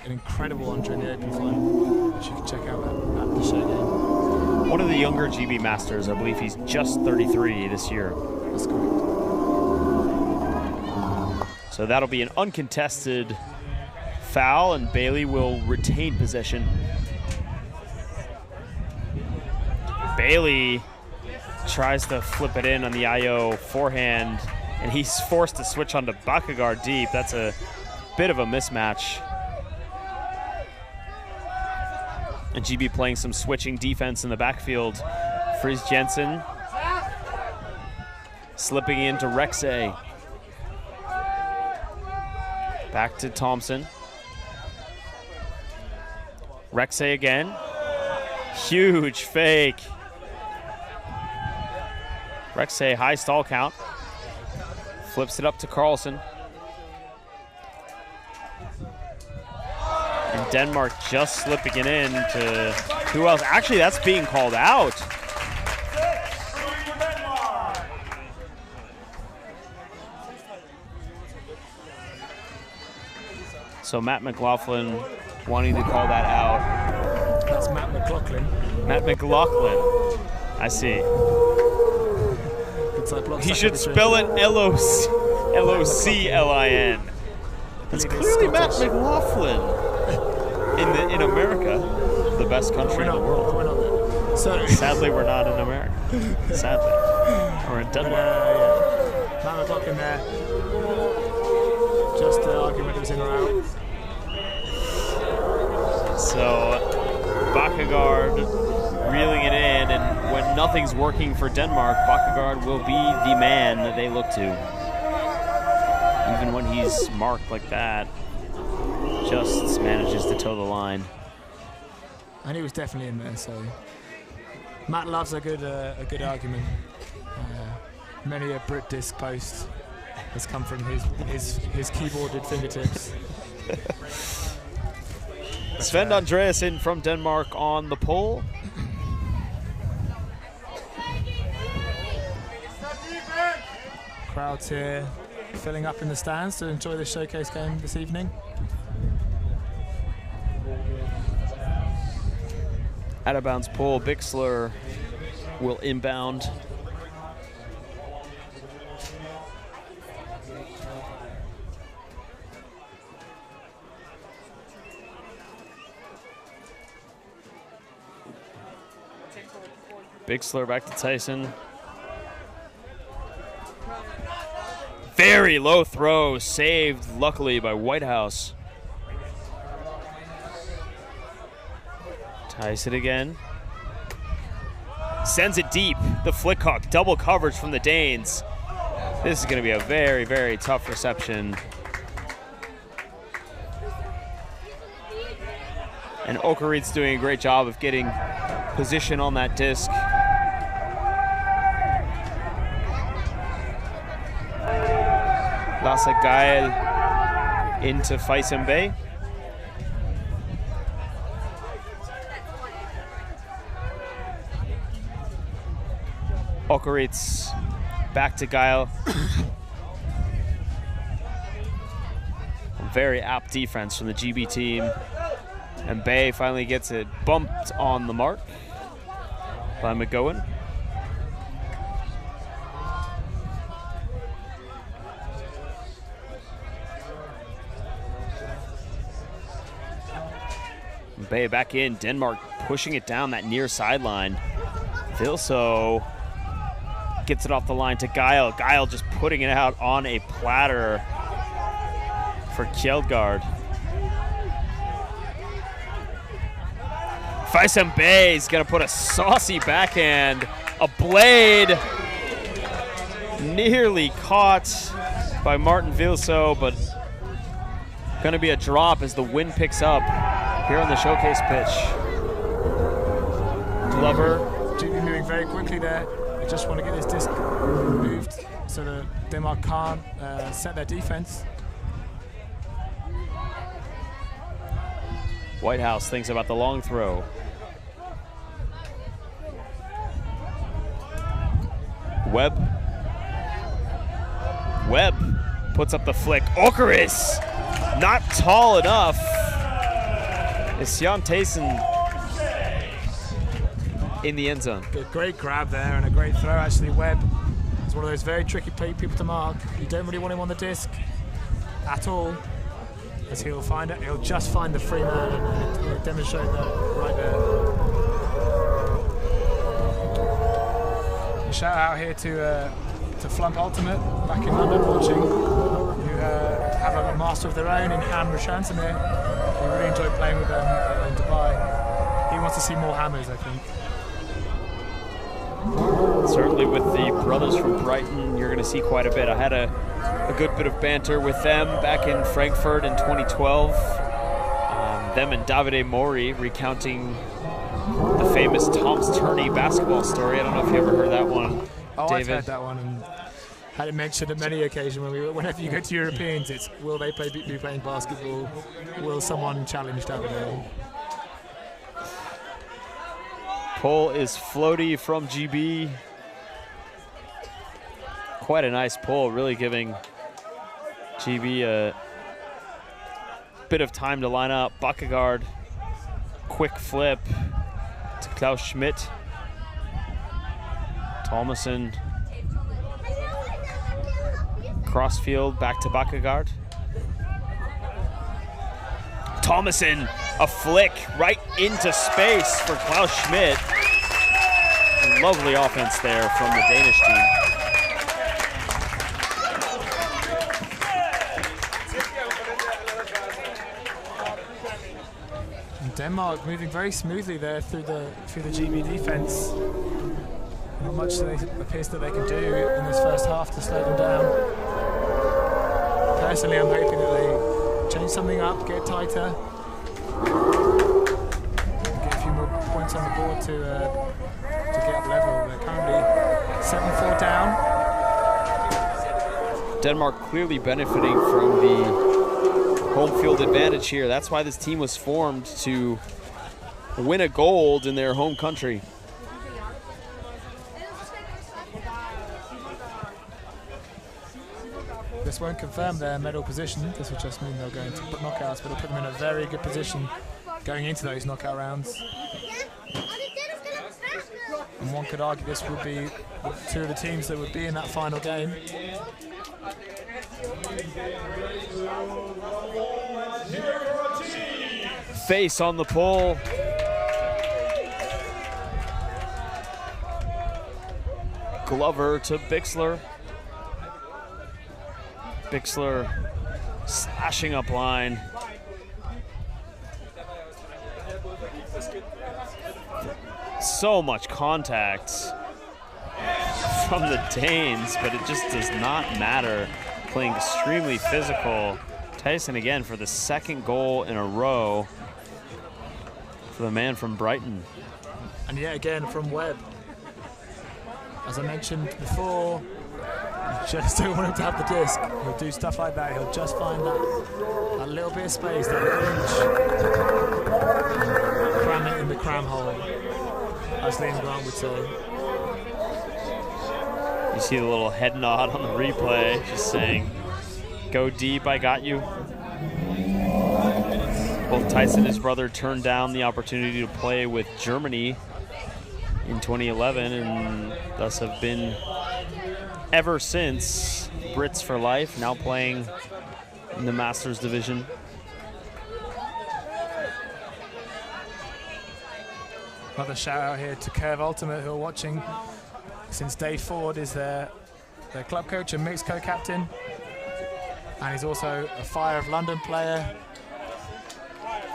incredible one during the Open final, which you can check out at the show game. One of the younger GB Masters, I believe he's just 33 this year. That's correct. So that'll be an uncontested foul, and Bailey will retain possession. Bailey tries to flip it in on the IO forehand, and he's forced to switch onto Bakkegaard deep. That's a bit of a mismatch. And GB playing some switching defense in the backfield. Frizz Jensen slipping into Rexay. Back to Thompson. Rexay again. Huge fake. Rexay, high stall count. Flips it up to Carlson. And Denmark just slipping it in to who else? Actually, that's being called out. So Matt McLaughlin wanting to call that out. That's Matt McLaughlin. Matt McLaughlin. I see. He should spell it L-O-C-L-I-N. It's clearly Matt McLaughlin. In America, the best country in the world. We're not there. So sadly, we're not in America. Sadly. We're in Denmark. Yeah. Matt McLaughlin there. Just arguing whether it was in or out. So Bakkegaard reeling it in, and when nothing's working for Denmark, Bakkegaard will be the man that they look to. Even when he's marked like that, just manages to toe the line. And he was definitely in there, so Matt loves a good argument. Many a Brit disc post has come from his keyboarded fingertips. Sven Andreasen from Denmark on the pole. Crowds here filling up in the stands to enjoy the showcase game this evening. Out of bounds pole, Bixler will inbound. Bixler back to Tyson. Very low throw, saved luckily by Whitehouse. Tyson again. Sends it deep. The flick hook, double coverage from the Danes. This is going to be a very, very tough reception. And Okarid's doing a great job of getting position on that disc. Lasse Geil into Faisem Bey. Okaritz back to Geil. Very apt defense from the GB team. And Bey finally gets it bumped on the mark by McGowan. Bey back in, Denmark pushing it down that near sideline. Vilso gets it off the line to Geil. Geil just putting it out on a platter for Kjeldgaard. Faisem Bey is gonna put a saucy backhand A blade nearly caught by Martin Vilso, but gonna be a drop as the wind picks up here on the showcase pitch. Glover. GB moving very quickly there. They just want to get this disc moved so that Denmark can't set their defense. Whitehouse thinks about the long throw. Webb puts up the flick. Okeris, not tall enough. It's Jan Taysen in the end zone. A great grab there and a great throw. Actually, Webb is one of those very tricky people to mark. You don't really want him on the disc at all, as he'll find it. He'll just find the free man and he'll demonstrate that right there. A shout out here to Flump Ultimate back in London watching, who have a master of their own in Ham Rashansamir. We really enjoyed playing with them in Dubai. He wants to see more hammers, I think. Certainly with the brothers from Brighton, you're going to see quite a bit. I had a good bit of banter with them back in Frankfurt in 2012. Them and Davide Mori recounting the famous Tom's Tourney basketball story. I don't know if you ever heard that one, Oh, David. I've heard that one and had it mentioned at many occasions whenever you go to Europeans, it's will they be playing basketball? Will someone challenge Davide? Pull is floaty from GB. Quite a nice pull, really giving GB a bit of time to line up. Bakkegaard, quick flip to Klaus Schmidt. Thomason, crossfield back to Bakkegaard. Thomason, a flick right into space for Klaus Schmidt. Lovely offense there from the Danish team. And Denmark moving very smoothly there through the GB defense. Not much that appears that they can do in this first half to slow them down. Personally, I'm hoping that they change something up, get tighter, get a few more points on the board to get up level. They're currently 7-4 down. Denmark clearly benefiting from the home field advantage here. That's why this team was formed, to win a gold in their home country. This won't confirm their medal position. This will just mean they'll go into knockouts, but it'll put them in a very good position going into those knockout rounds. And one could argue this would be two of the teams that would be in that final game. Face on the pull. Glover to Bixler. Bixler slashing up line. So much contact from the Danes, but it just does not matter. Playing extremely physical. Tyson again for the second goal in a row for the man from Brighton. And yet again from Webb. As I mentioned before, you just don't want him to have the disc. He'll do stuff like that. He'll just find that little bit of space, that little inch, and cram it in the cram hole, as Liam Grant would say. You see the little head nod on the replay, just saying, go deep, I got you. Both Tyson and his brother turned down the opportunity to play with Germany in 2011 and thus have been ever since Brits for life, now playing in the Masters division. Another shout out here to Curve Ultimate, who are watching since Dave Ford is their club coach and mixed co-captain. And he's also a Fire of London player.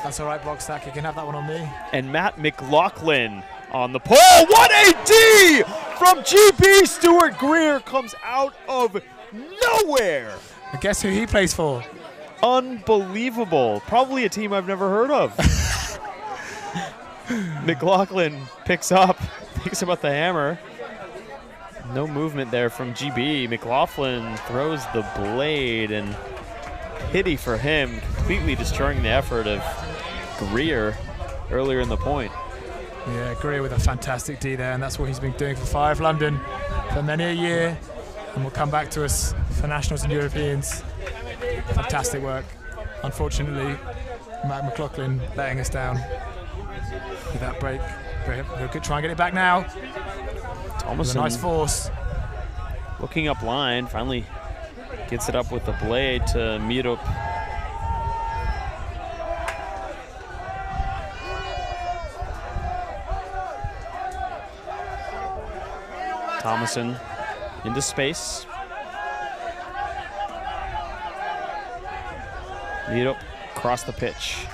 That's all right, Boxstack, you can have that one on me. And Matt McLaughlin on the pole. What a D from GB. Stuart Greer comes out of nowhere. And guess who he plays for? Unbelievable. Probably a team I've never heard of. McLaughlin picks up the hammer. No movement there from GB. McLaughlin throws the blade, and pity for him, completely destroying the effort of Greer earlier in the point. Yeah, Greer with a fantastic D there, and that's what he's been doing for Fire of London for many a year, and will come back to us for Nationals and Europeans. Fantastic work. Unfortunately, Matt McLaughlin letting us down with that break. He'll try and get it back now. Thomason, nice force. Looking up line, finally gets it up with the blade to meet up. Thomason into space. Meet up across the pitch.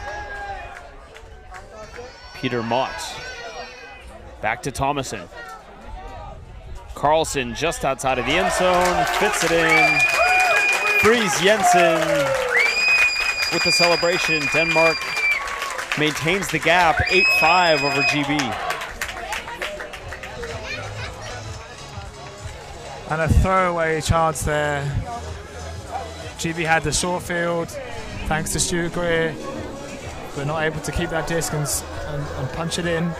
Peter Mott. Back to Thomason. Carlson just outside of the end zone, fits it in. Fries Jensen with the celebration. Denmark maintains the gap, 8-5 over GB. And a throwaway chance there. GB had the short field, thanks to Stuart Greer, but not able to keep that disc and punch it in.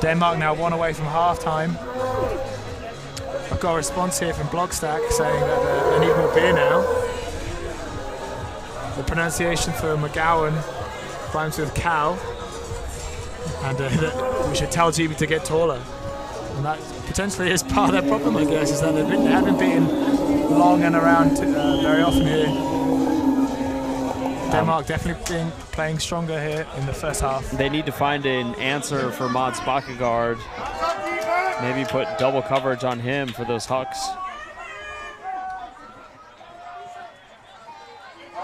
Denmark now one away from halftime. I've got a response here from Blogstack saying that they need more beer now. The pronunciation for McGowan rhymes with cow, and we should tell GB to get taller. And that potentially is part of their problem, I guess, is that they haven't been long and around very often here. Denmark definitely playing stronger here in the first half. They need to find an answer for Mads Bakkegaard. Maybe put double coverage on him for those hucks.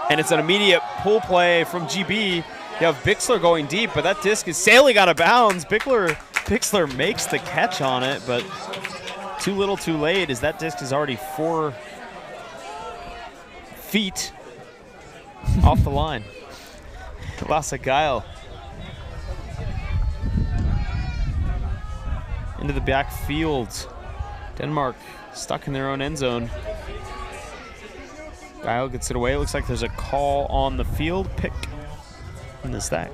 And it's an immediate pull play from GB. You have Bixler going deep, but that disc is sailing out of bounds. Bixler makes the catch on it, but too little too late, as that disc is already 4 feet off the line. Lasse Geil into the backfield. Denmark stuck in their own end zone. Geil gets it away. Looks like there's a call on the field. Pick in the stack.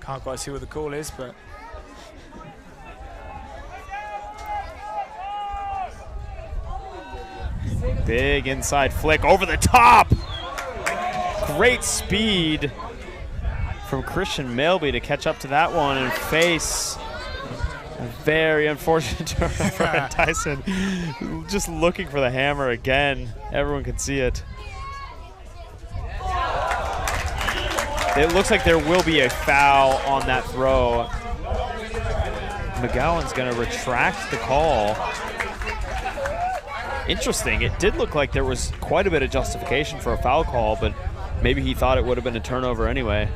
Can't quite see what the call is, but big inside flick over the top. Great speed from Christian Mailby to catch up to that one and face a very unfortunate turn for Tyson. Just looking for the hammer again. Everyone can see it. It looks like there will be a foul on that throw. McGowan's going to retract the call. Interesting. It did look like there was quite a bit of justification for a foul call, but maybe he thought it would have been a turnover anyway.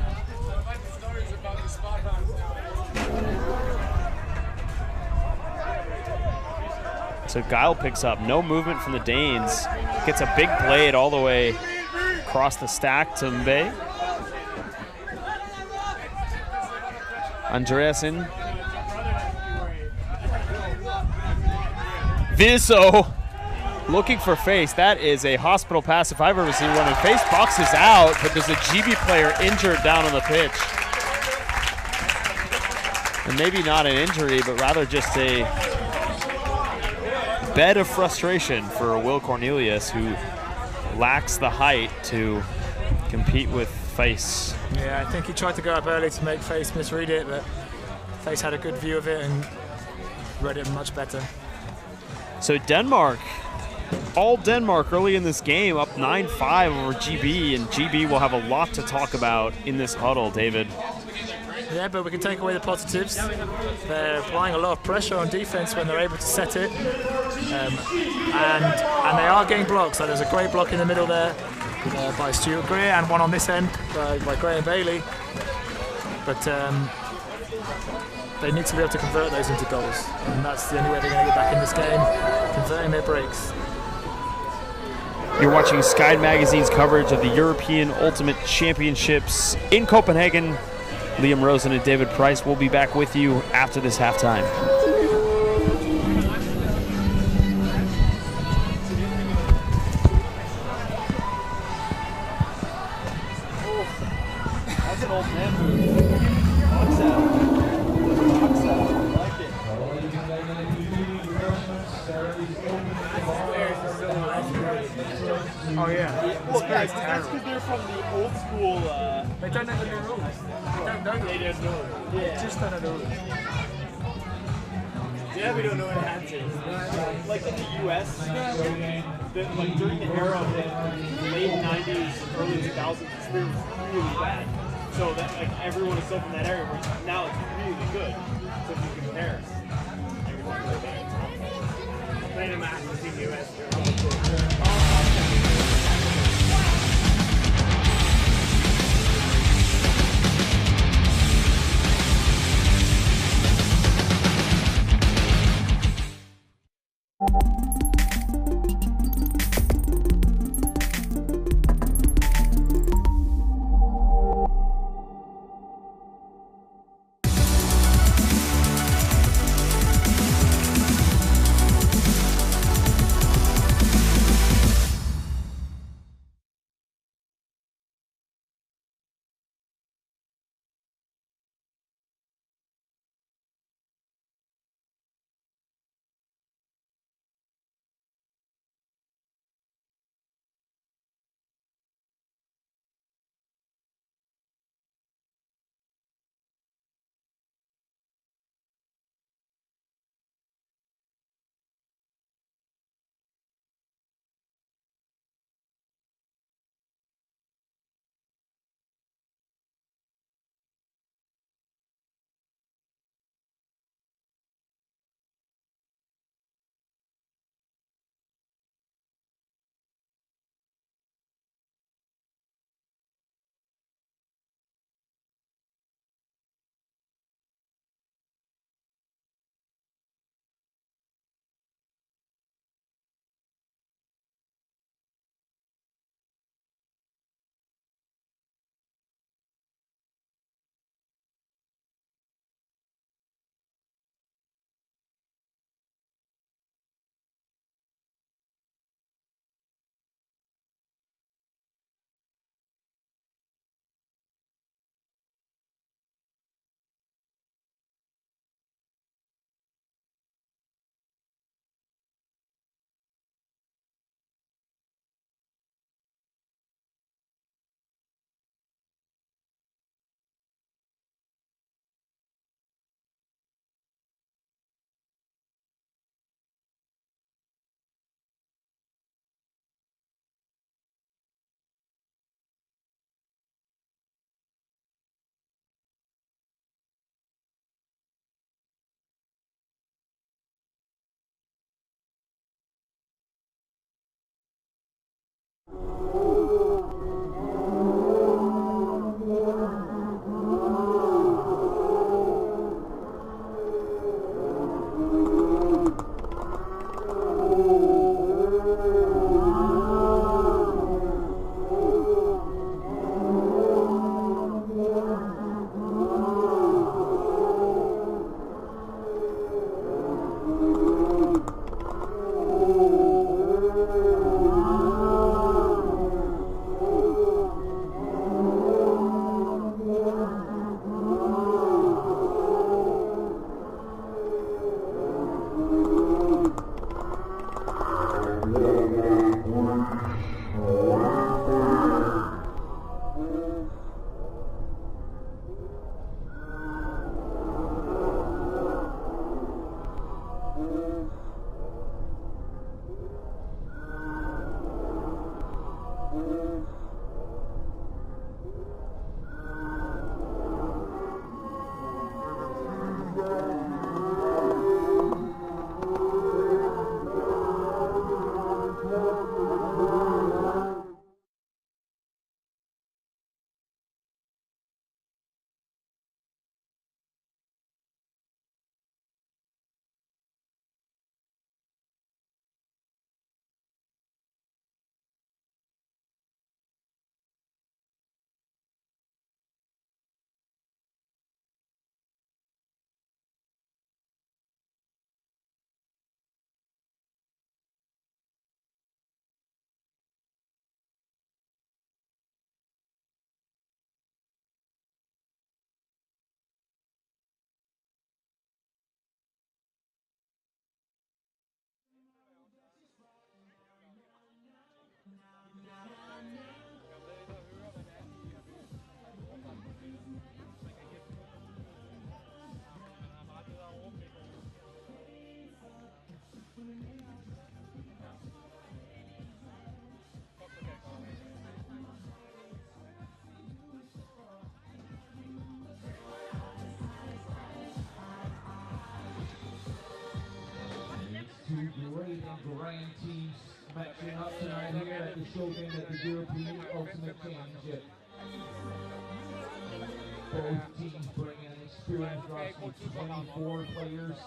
So Geil picks up. No movement from the Danes. Gets a big blade all the way across the stack to Mbe. Andreasen. Viso looking for face. That is a hospital pass if I've ever seen one. And face boxes out, but there's a GB player injured down on the pitch. And maybe not an injury, but rather just a bed of frustration for Will Cornelius, who lacks the height to compete with Face. Yeah, I think he tried to go up early to make Face misread it, but Face had a good view of it and read it much better. So Denmark, all Denmark early in this game, up 9-5 over GB, and GB will have a lot to talk about in this huddle, David. Yeah, but we can take away the positives. They're applying a lot of pressure on defense when they're able to set it. And they are getting blocks. So there's a great block in the middle there by Stuart Greer, and one on this end by Graham Bailey. But they need to be able to convert those into goals. And that's the only way they're going to get back in this game, converting their breaks. You're watching Sky Magazine's coverage of the European Ultimate Championships in Copenhagen. Liam Rosen and David Price will be back with you after this halftime. That's an old man move. Box out. Box out. I like it. Oh yeah. Well, guys, that's because they're from the old school. They don't know the new rules. They don't know. Yeah. Just don't know the rules. Yeah, we don't know what hands is. Like in the US, like during the era of the late 90s, early 2000s, it's really bad. So that like everyone is still from that area, where now it's really good. So if you compare, everyone's really bad. Playing a match between the US and the show game at the European Ultimate Championship. Both teams bring an experienced roster of 24 players.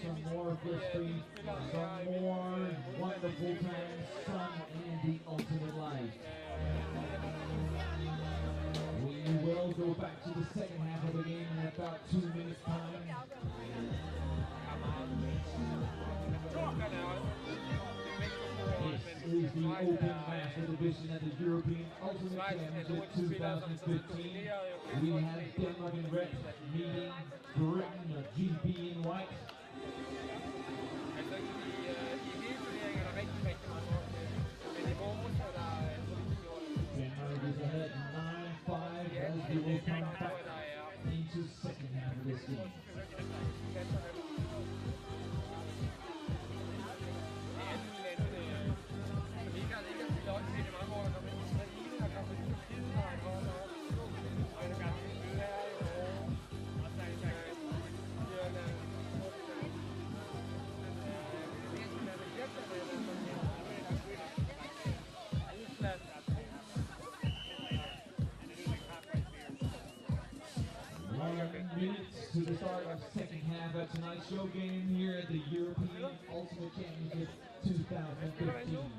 Some more crispy, some more wonderful times, fun and the ultimate life. We will go back to the second half of the game in about 2 minutes time. This is the Open Master Division at the European Ultimate Championship 2015. We have Denmark in red meeting Britain, GB in white. Denmark is ahead 9-5 as we will come back into second half of this game. To the start of second half of tonight's show game here at the European Ultimate Championship 2015.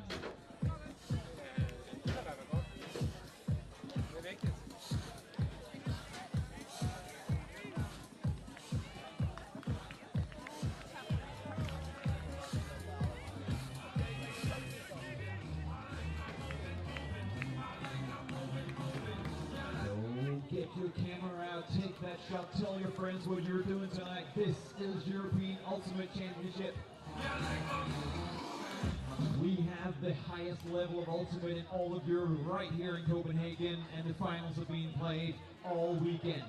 Get your camera out, take that shot, tell your friends what you're doing tonight. This is European Ultimate Championship. We have the highest level of Ultimate in all of Europe right here in Copenhagen, and the finals are being played all weekend.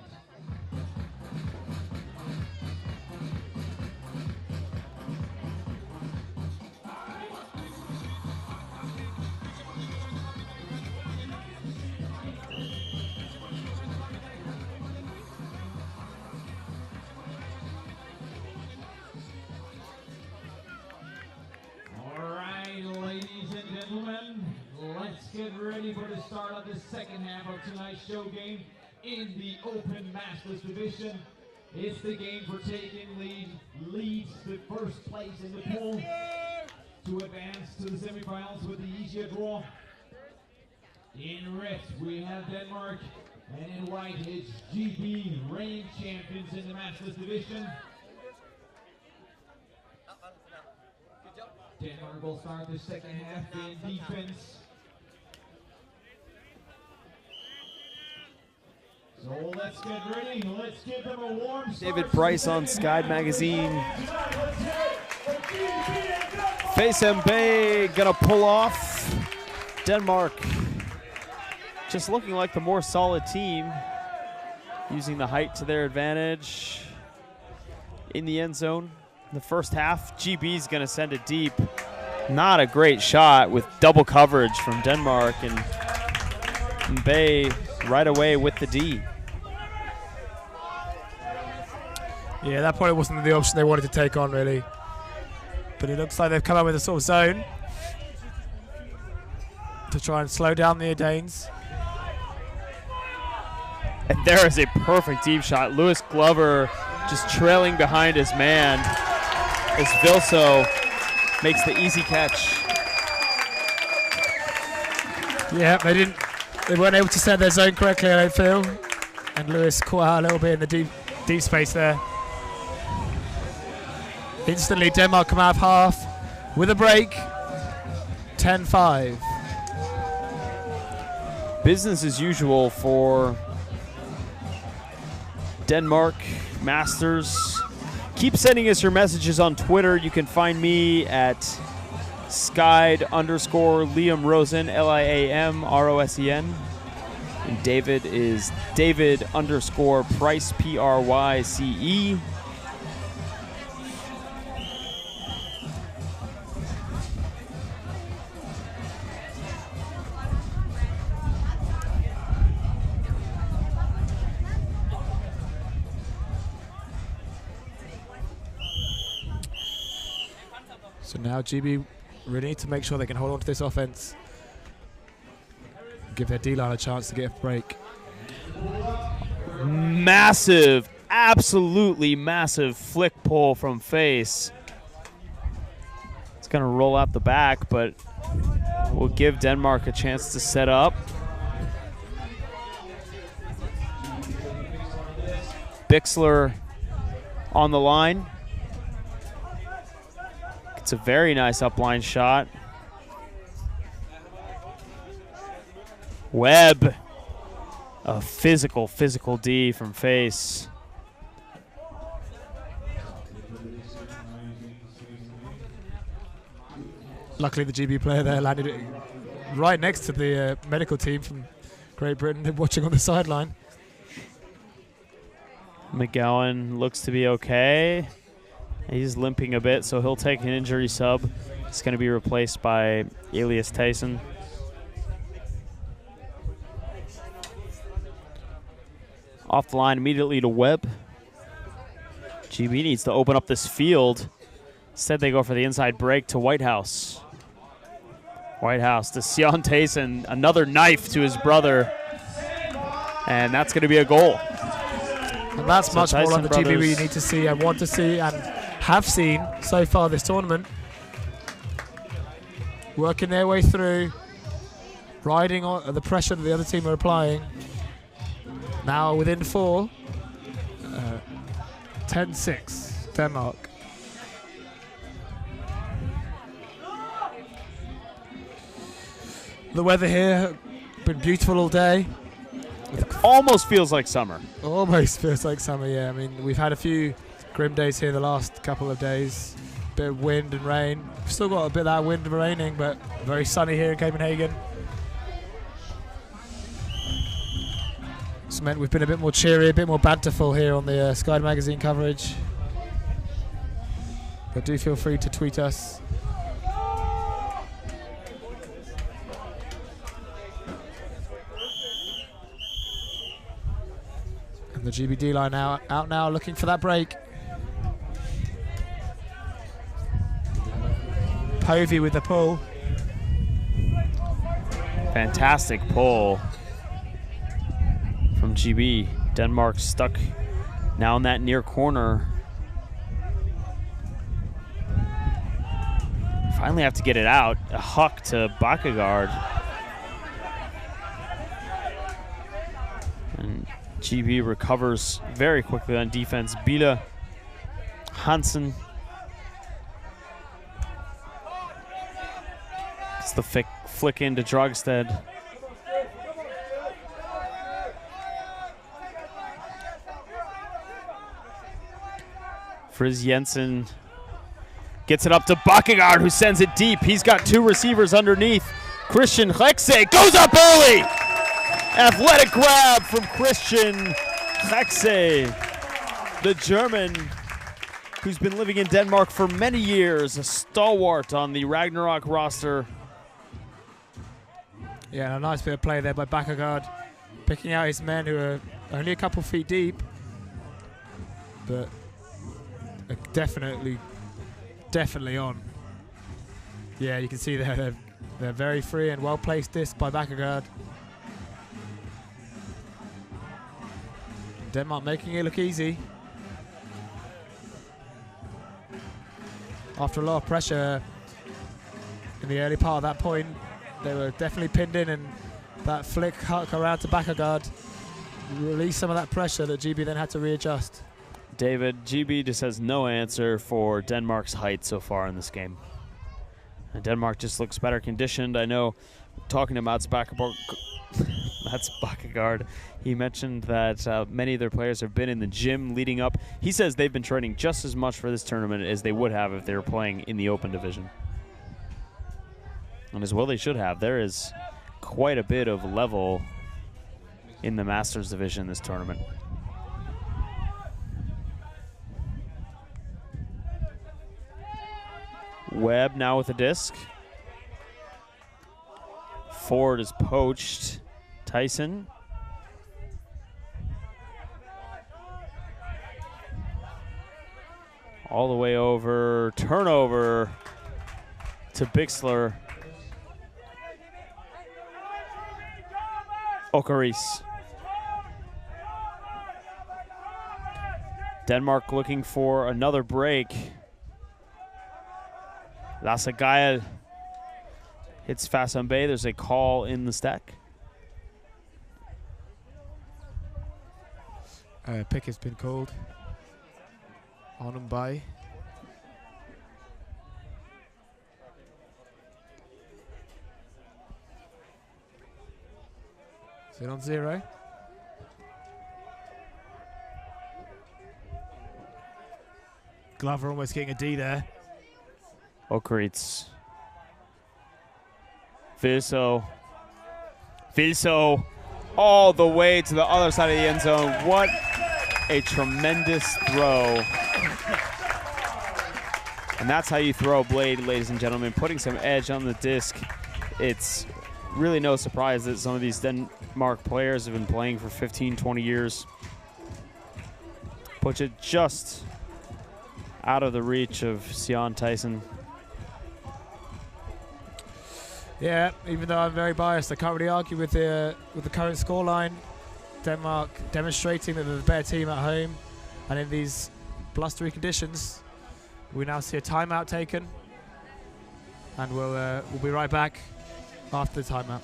Let's get ready for the start of the second half of tonight's show game in the Open Masters Division. It's the game for taking leads the first place in the pool to advance to the semifinals with the easier draw. In red, we have Denmark, and in white, it's GB, reigning champions in the Masters Division. Denmark will start the second half in defense. So let's get ready. Let's give them a warm start. David Price on Sky Magazine. Fasembe gonna pull off. Denmark just looking like the more solid team, using the height to their advantage in the end zone. In the first half, GB's gonna send it deep. Not a great shot with double coverage from Denmark, and Bay right away with the D. Yeah, that probably wasn't the option they wanted to take on, really. But it looks like they've come up with a sort of zone to try and slow down the Danes. And there is a perfect deep shot. Lewis Glover just trailing behind his man as Vilso makes the easy catch. Yeah, they weren't able to set their zone correctly, I don't feel. And Lewis caught out a little bit in the deep space there. Instantly, Denmark come out of half with a break, 10-5. business as usual for Denmark Masters. Keep sending us your messages on Twitter. You can find me at Skyd_Liam Rosen, LIAMROSEN. And David is David_Price, PRYCE. So now GB really need to make sure they can hold on to this offense. Give their D-line a chance to get a break. Massive, absolutely massive flick pull from face. It's going to roll out the back, but will give Denmark a chance to set up. Bixler on the line. It's a very nice upline shot. Webb, a physical D from face. Luckily the GB player there landed it right next to the medical team from Great Britain. They're watching on the sideline. McGowan looks to be okay. He's limping a bit, so he'll take an injury sub. It's going to be replaced by Elias Tyson. Off the line immediately to Webb. GB needs to open up this field. Instead, they go for the inside break to Whitehouse. Whitehouse to Sion Tyson, another knife to his brother. And that's going to be a goal. And that's so much Tyson more like the GB we need to see and want to see and have seen so far this tournament. Working their way through, riding on the pressure that the other team are applying. Now within 4, 10-6, Denmark. The weather here, been beautiful all day. It almost feels like summer. Almost feels like summer, yeah. I mean, we've had a few grim days here the last couple of days. Bit of wind and rain. We've still got a bit of that wind and raining, but very sunny here in Copenhagen. It's meant we've been a bit more cheery, a bit more banterful here on the Sky Magazine coverage. But do feel free to tweet us. And the GBD line out now, looking for that break. Povey with the pull. Fantastic pull from GB. Denmark stuck now in that near corner. Finally have to get it out. A huck to Bakkegaard. And GB recovers very quickly on defense. Bila, Hansen. It's the flick into Drogstead. Frizz Jensen gets it up to Bakkegaard, who sends it deep. He's got 2 receivers underneath. Christian Hekse goes up early. Athletic grab from Christian Hekse, the German who's been living in Denmark for many years, a stalwart on the Ragnarok roster. Yeah, and a nice bit of play there by Bakkegaard, picking out his men who are only a couple feet deep, but definitely on. Yeah, you can see they're very free and well placed disc by Bakkegaard. Denmark making it look easy. After a lot of pressure in the early part of that point, they were definitely pinned in, and that flick huck around to Bakkegaard released some of that pressure that GB then had to readjust. David, GB just has no answer for Denmark's height so far in this game. And Denmark just looks better conditioned. I know talking to Mats Bakkegaard That's Bakkegaard. He mentioned that many of their players have been in the gym leading up. He says they've been training just as much for this tournament as they would have if they were playing in the Open division. And as well they should have. There is quite a bit of level in the Masters division in this tournament. Webb now with a disc. Ford is poached. Tyson. All the way over. Turnover to Bixler. Okaris. Denmark looking for another break. Lasagaya hits Fasambe. There's a call in the stack. Pick has been called on and by. Is it on 0? Glover almost getting a D there. Okaritz. Vilso all the way to the other side of the end zone. What a tremendous throw. And that's how you throw a blade, ladies and gentlemen, putting some edge on the disc. It's really no surprise that some of these Denmark players have been playing for 15, 20 years. Puts it just out of the reach of Sion Tyson. Yeah, even though I'm very biased, I can't really argue with the current scoreline. Denmark demonstrating that they're the better team at home, and in these blustery conditions, we now see a timeout taken, and we'll be right back after the timeout.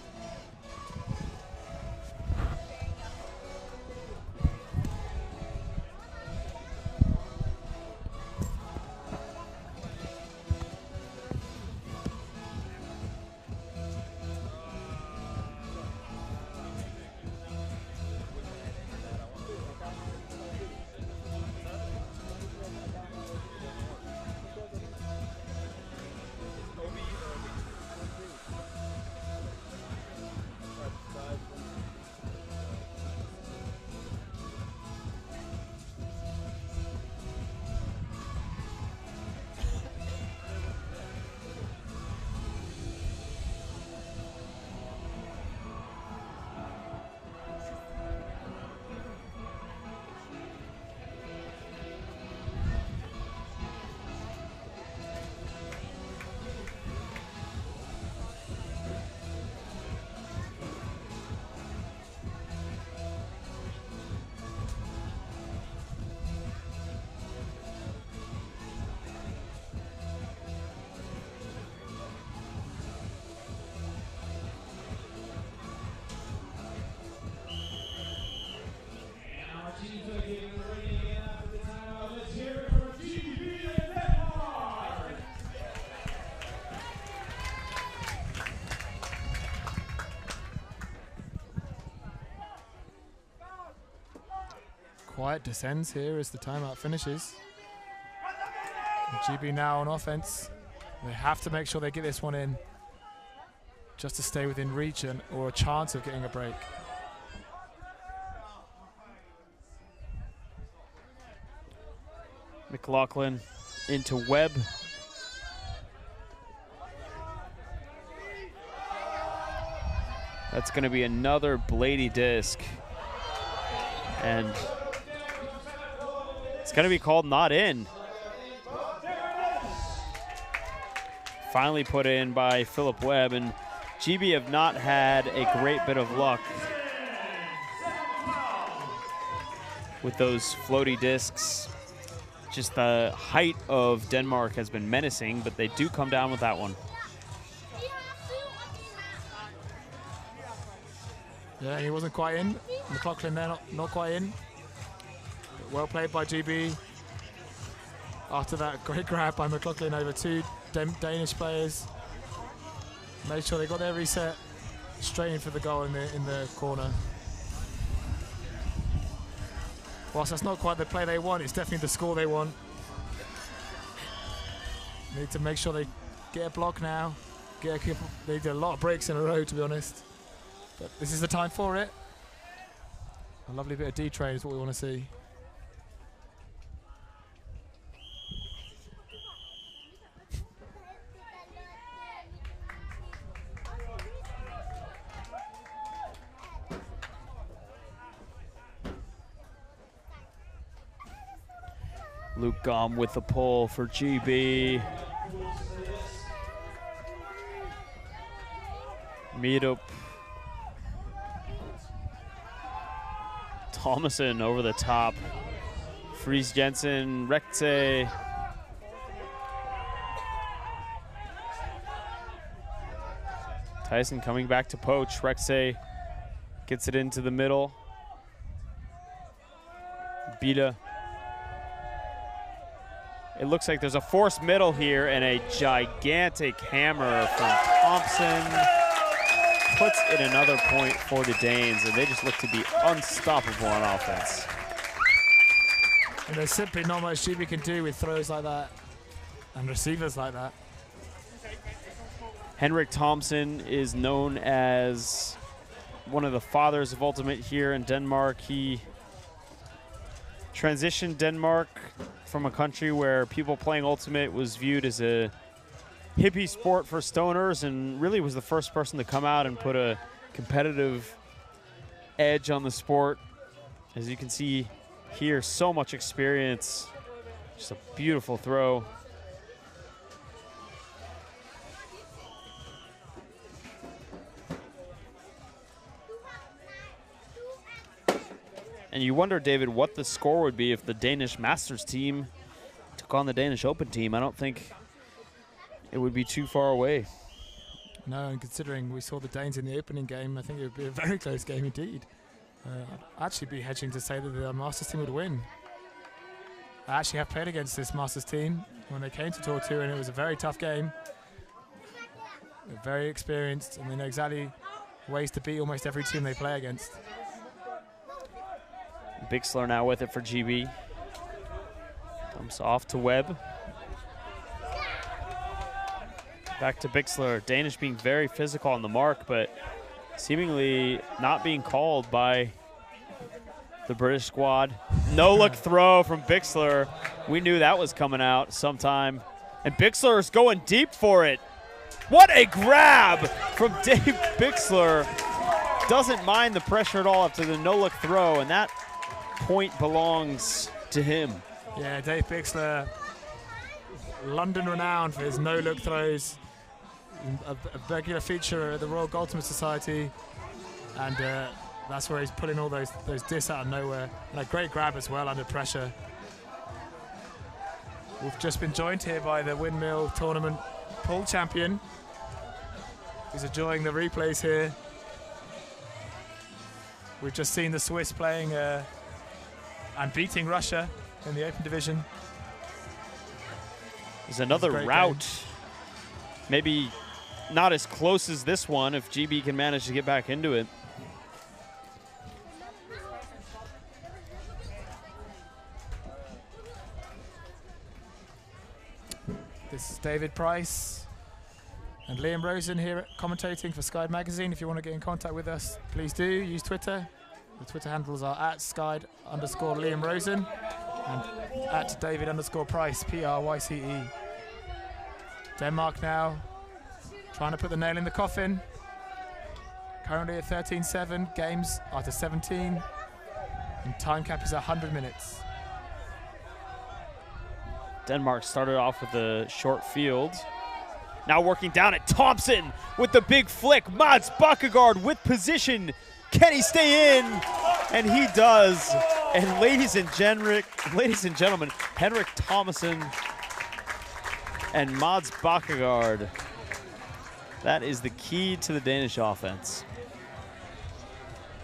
Quiet descends here as the timeout finishes. And GB now on offense. They have to make sure they get this one in just to stay within reach or a chance of getting a break. McLaughlin into Webb. That's going to be another bladey disc. And it's going to be called not in. Finally put in by Philip Webb, and GB have not had a great bit of luck with those floaty discs. Just the height of Denmark has been menacing, but they do come down with that one. Yeah, he wasn't quite in. McLaughlin there, not quite in. But well played by GB. After that great grab by McLaughlin over two Danish players. Made sure they got their reset. straight in for the goal in the corner. Whilst that's not quite the play they want, it's definitely the score they want. Need to make sure they get a block now. They did a lot of breaks in a row, to be honest. But this is the time for it. A lovely bit of D-train is what we want to see. Luke Gom with the pull for GB. Meetup. Thomason over the top. Fries Jensen, Rekte. Tyson coming back to poach. Rekte gets it into the middle. Bida. It looks like there's a forced middle here and a gigantic hammer from Thompson. Puts in another point for the Danes, and they just look to be unstoppable on offense. And there's simply not much GB can do with throws like that and receivers like that. Henrik Thompson is known as one of the fathers of Ultimate here in Denmark. He transitioned Denmark from a country where people playing Ultimate was viewed as a hippie sport for stoners, and really was the first person to come out and put a competitive edge on the sport. As you can see here, so much experience. Just a beautiful throw. And you wonder, David, what the score would be if the Danish Masters team took on the Danish Open team. I don't think it would be too far away. No, and considering we saw the Danes in the opening game, I think it would be a very close game indeed. I'd actually be hedging to say that the Masters team would win. I actually have played against this Masters team when they came to Tour 2, and it was a very tough game. They're very experienced, and they know exactly ways to beat almost every team they play against. Bixler now with it for GB. Comes off to Webb. Back to Bixler. Danish being very physical on the mark, but seemingly not being called by the British squad. No look throw from Bixler. We knew that was coming out sometime. And Bixler is going deep for it. What a grab from Dave Bixler. Doesn't mind the pressure at all after the no look throw, and that point belongs to him. Yeah, Dave Bixler, London renowned for his no-look throws, a regular feature at the Royal Goldsmith Society, and that's where he's pulling all those discs out of nowhere. And a great grab as well under pressure. We've just been joined here by the Windmill Tournament pool champion, who's enjoying the replays here. We've just seen the Swiss playing and beating Russia in the Open Division. There's another route. Game. Maybe not as close as this one if GB can manage to get back into it. This is David Price and Liam Rosen here commentating for Sky Magazine. If you want to get in contact with us, please do use Twitter. The Twitter handles are @Sky_Liam Rosen and @David_Price, PRYCE. Denmark now trying to put the nail in the coffin. Currently at 13-7, games are to 17, and time cap is 100 minutes. Denmark started off with a short field. Now working down at Thompson with the big flick. Mads Bakkegaard with position. Can he stay in? And he does. And ladies and gentlemen, Henrik Thomason and Mads Bakkegaard. That is the key to the Danish offense.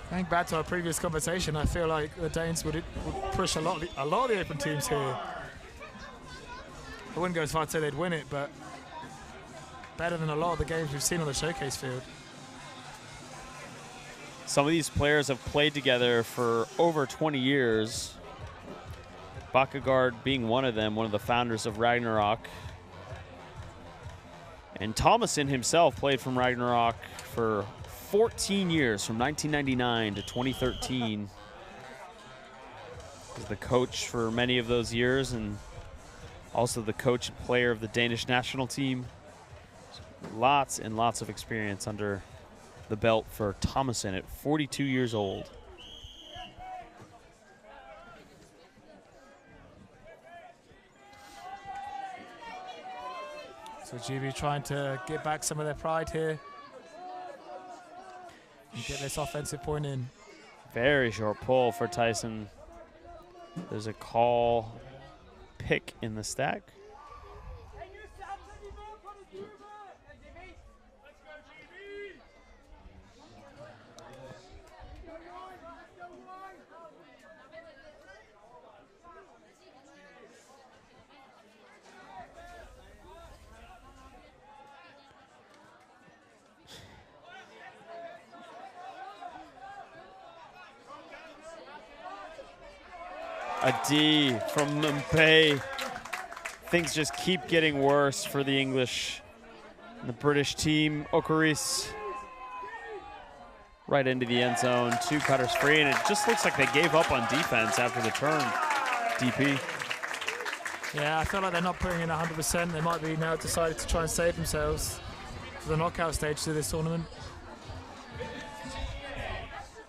Going back to our previous conversation, I feel like the Danes would push a lot of the Open teams here. I wouldn't go as far to say they'd win it, but better than a lot of the games we've seen on the showcase field. Some of these players have played together for over 20 years. Bakkegaard being one of them, one of the founders of Ragnarok. And Thomason himself played from Ragnarok for 14 years, from 1999 to 2013. Was the coach for many of those years and also the coach and player of the Danish national team. Lots and lots of experience under the belt for Thomason at 42 years old. So GB trying to get back some of their pride here and get this offensive point in. Very short pull for Tyson. There's a call pick in the stack. A D from Mbappé. Things just keep getting worse for the English. And the British team, Ocaris, right into the end zone. 2 cutters free, and it just looks like they gave up on defense after the turn, DP. Yeah, I feel like they're not putting in 100%. They might be now decided to try and save themselves for the knockout stage to this tournament.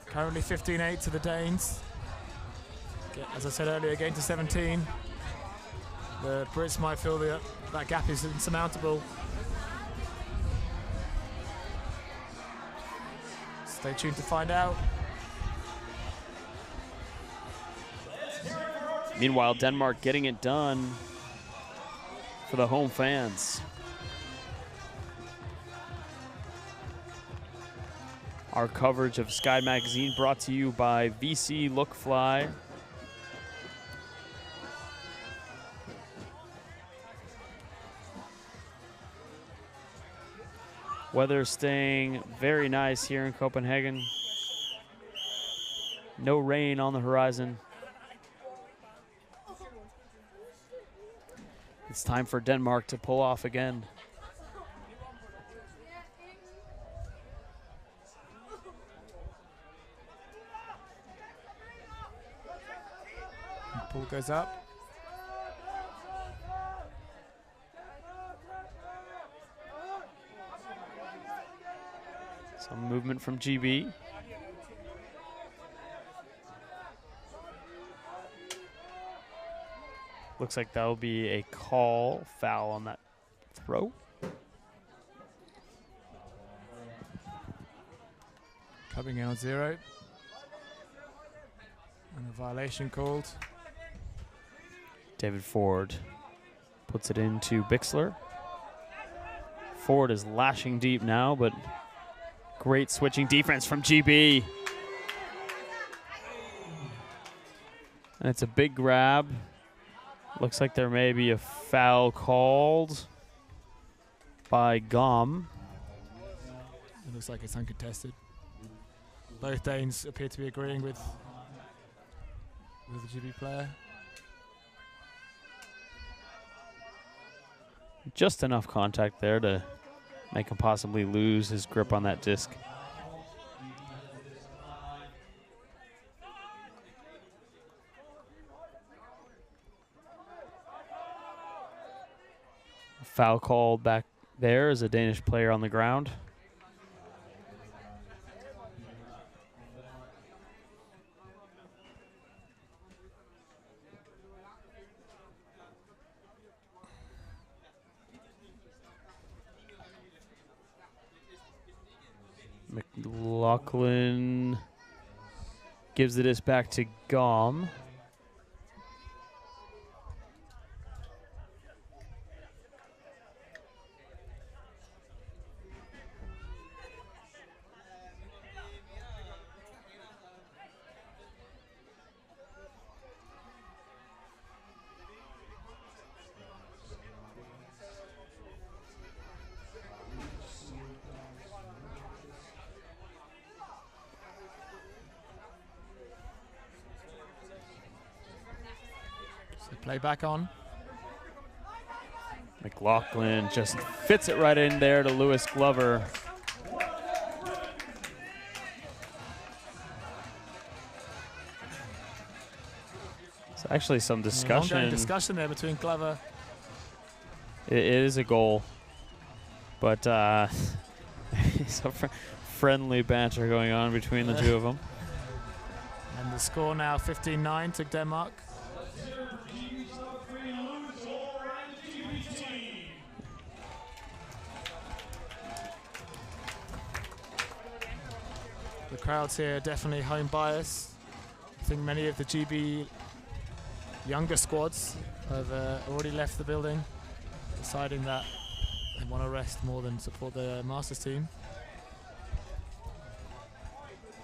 Currently 15-8 to the Danes. As I said earlier, again to 17. The Brits might feel that gap is insurmountable. Stay tuned to find out. Meanwhile, Denmark getting it done for the home fans. Our coverage of Sky Magazine brought to you by VC Lookfly. Weather staying very nice here in Copenhagen. No rain on the horizon. It's time for Denmark to pull off again. Ball goes up. Some movement from GB. Looks like that'll be a call foul on that throw. Coming out 0. And a violation called. David Ford puts it into Bixler. Ford is lashing deep now, but great switching defense from GB. And it's a big grab. Looks like there may be a foul called by Gom. It looks like it's uncontested. Both Danes appear to be agreeing with the GB player. Just enough contact there to make him possibly lose his grip on that disc. Foul called back there as a Danish player on the ground. McLaughlin gives the disc back to Gom. Play back on. McLaughlin just fits it right in there to Lewis Glover. It's actually some discussion. Ongoing discussion there between Glover. It is a goal, but it's a friendly banter going on between the two of them. And the score now 15-9 to Denmark. The crowds here definitely home bias. I think many of the GB younger squads have already left the building, deciding that they want to rest more than support the Masters team.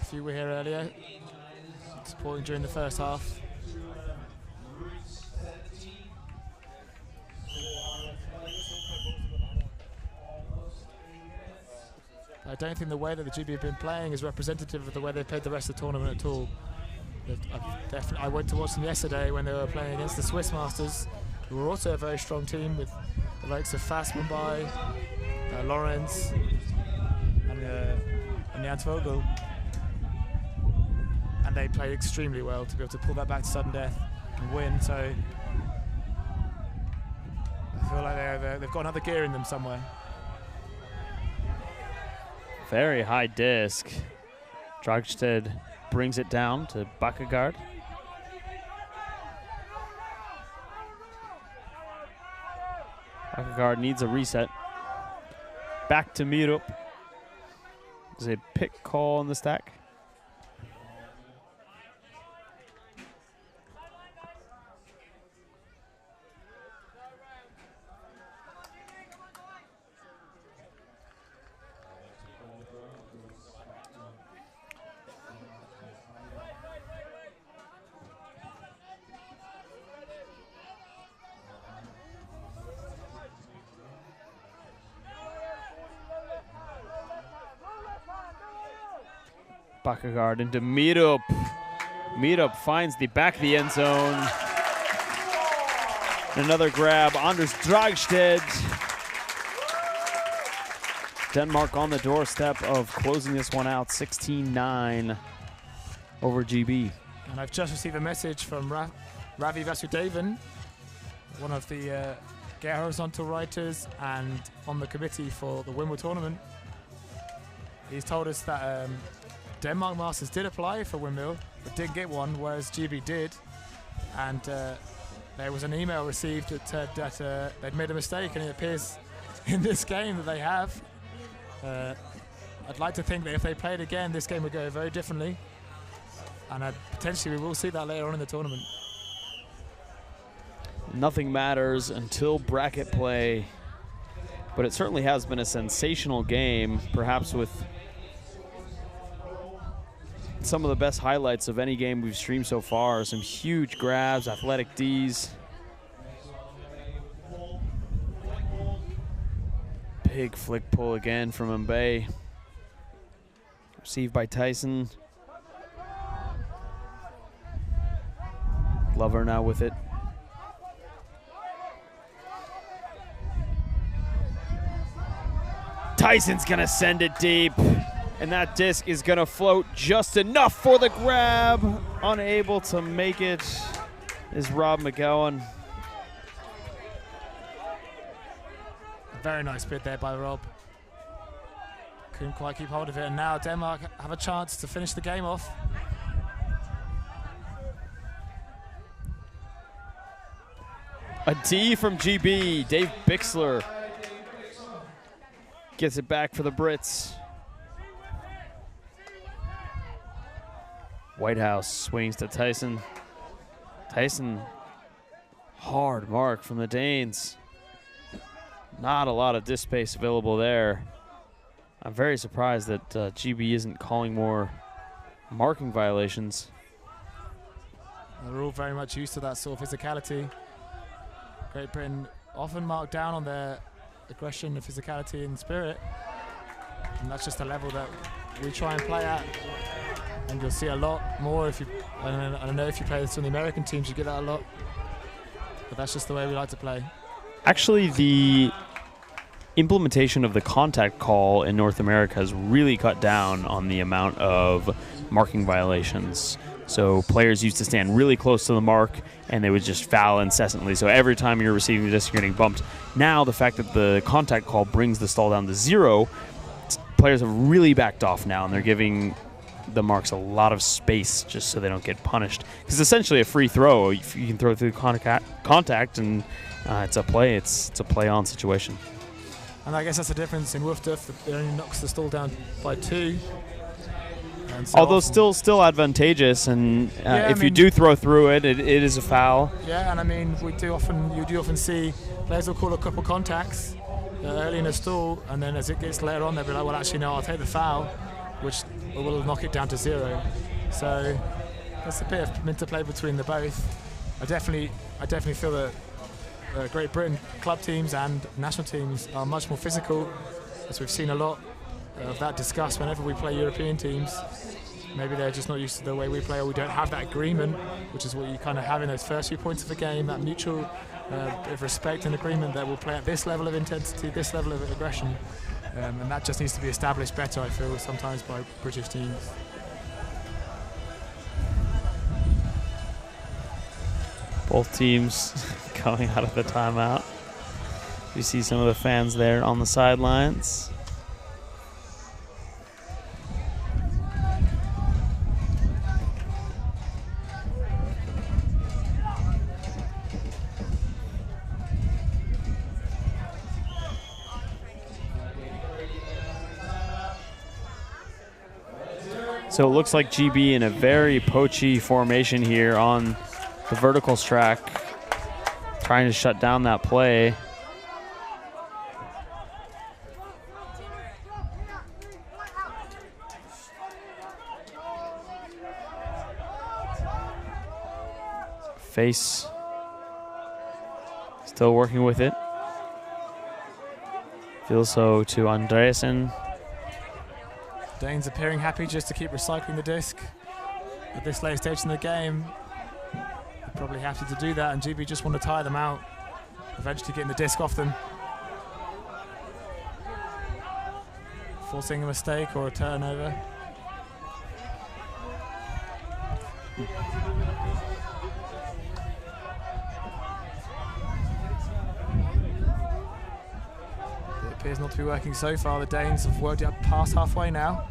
A few were here earlier, supporting during the first half. I don't think the way that the GB have been playing is representative of the way they played the rest of the tournament at all. I went to watch them yesterday when they were playing against the Swiss Masters, who were also a very strong team with the likes of Fassmann, Lawrence, and Jans Vogel. And they played extremely well to be able to pull that back to sudden death and win. So I feel like they've got another gear in them somewhere. Very high disc. Dragsted brings it down to Bakkegaard. Bakkegaard needs a reset. Back to Mirup. There's a pick call on the stack. Bakkegaard into Mirup. Mirup finds the back of the end zone. Another grab, Anders Dragsted. Denmark on the doorstep of closing this one out, 16-9 over GB. And I've just received a message from Ravi Vasudevan, one of the Get Horizontal writers and on the committee for the Wimbledon tournament. He's told us that Denmark Masters did apply for Windmill, but didn't get one, whereas GB did. And there was an email received that said that they'd made a mistake, and it appears in this game that they have. I'd like to think that if they played again, this game would go very differently. And potentially we will see that later on in the tournament. Nothing matters until bracket play, but it certainly has been a sensational game, perhaps with some of the best highlights of any game we've streamed so far. Some huge grabs, athletic Ds. Big flick pull again from Mbaye. Received by Tyson. Glover now with it. Tyson's gonna send it deep. And that disc is going to float just enough for the grab. Unable to make it is Rob McGowan. Very nice bit there by Rob. Couldn't quite keep hold of it. And now Denmark have a chance to finish the game off. A D from GB. Dave Bixler gets it back for the Brits. Whitehouse swings to Tyson. Tyson, hard mark from the Danes. Not a lot of disc space available there. I'm very surprised that GB isn't calling more marking violations. They're all very much used to that sort of physicality. Great Britain often marked down on their aggression, physicality and spirit. And that's just a level that we try and play at. And you'll see a lot more if you, I don't know if you play this on the American teams, you get that a lot. but that's just the way we like to play. Actually, the implementation of the contact call in North America has really cut down on the amount of marking violations. So players used to stand really close to the mark and they would just foul incessantly. So every time you're receiving the disc, you're getting bumped. Now the fact that the contact call brings the stall down to 0, players have really backed off now, and they're giving the marks a lot of space just so they don't get punished. Because it's essentially a free throw. You can throw through contact and it's a play. It's a play-on situation. And I guess that's the difference in Woofduff. It only knocks the stall down by 2. So although still advantageous, and if you do throw through it, it is a foul. Yeah, and I mean, you do often see players will call a couple contacts early in a stall, and then as it gets later on, they'll be like, well, actually, no, I'll take the foul, which will knock it down to 0. So there's a bit of interplay between the both. I definitely feel that Great Britain club teams and national teams are much more physical, as we've seen a lot of that discussed whenever we play European teams. Maybe they're just not used to the way we play, or we don't have that agreement, which is what you kind of have in those first few points of the game, that mutual bit of respect and agreement that we'll play at this level of intensity, this level of aggression. And that just needs to be established better, I feel, sometimes by British teams. Both teams going out of the timeout. You see some of the fans there on the sidelines. So it looks like GB in a very poachy formation here on the verticals track, trying to shut down that play. Face still working with it. Vilso to Andreasen. Danes appearing happy just to keep recycling the disc. At this late stage in the game, they're probably happy to do that, and GB just want to tire them out, eventually getting the disc off them. Forcing a mistake or a turnover. It appears not to be working so far. The Danes have worked it past halfway now.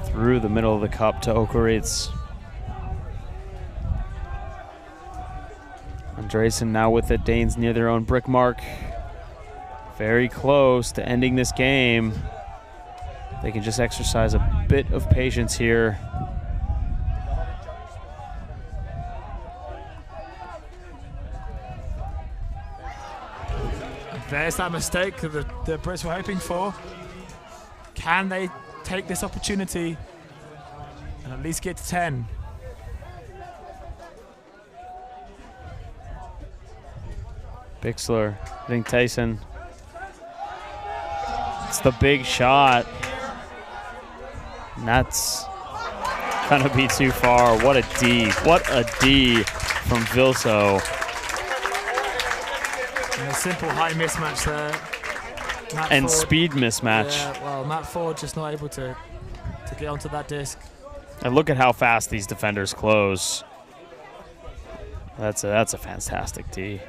Through the middle of the cup to Okerits. Andreasen now with the Danes near their own brick mark. Very close to ending this game. They can just exercise a bit of patience here. There's that mistake that the Brits were hoping for. Can they take this opportunity and at least get to 10? Bixler hitting Tyson. It's the big shot. And that's gonna be too far. What a D. What a D from Vilso. And a simple high mismatch there. Matt And Ford, speed mismatch. Yeah, well, Matt Ford just not able to get onto that disc. And look at how fast these defenders close. That's a fantastic D.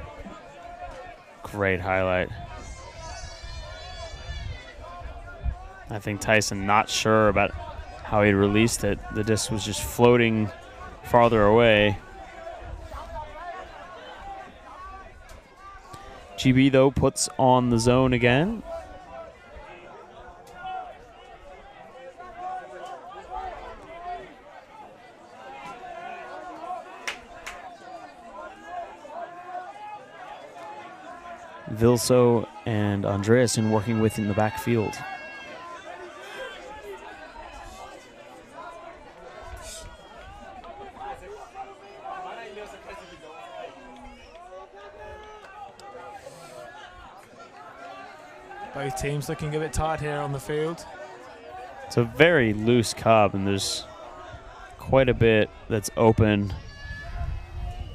Great highlight. I think Tyson not sure about how he released it. The disc was just floating farther away. GB though puts on the zone again. Vilso and Andreasen working within the backfield. Both teams looking a bit tired here on the field. It's a very loose cup, and there's quite a bit that's open.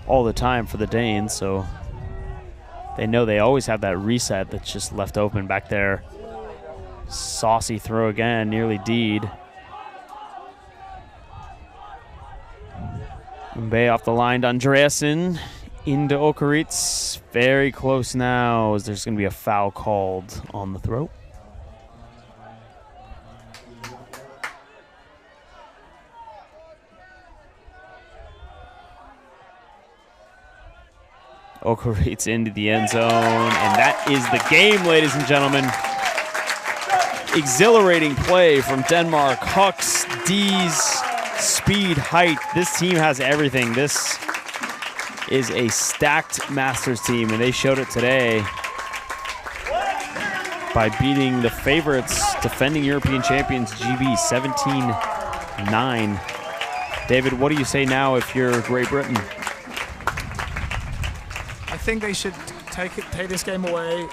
all the time for the Danes, so they know they always have that reset that's just left open back there. Saucy throw again, nearly D'd. Mbaye off the line to Andreasen, into Okaritz. Very close now, as there's going to be a foul called on the throw. Okaritz into the end zone, and that is the game, ladies and gentlemen. Exhilarating play from Denmark. Hucks, D's, speed, height. This team has everything. This is a stacked Masters team, and they showed it today by beating the favorites, defending European champions GB 17-9. David, what do you say now if you're Great Britain? I think they should take this game away.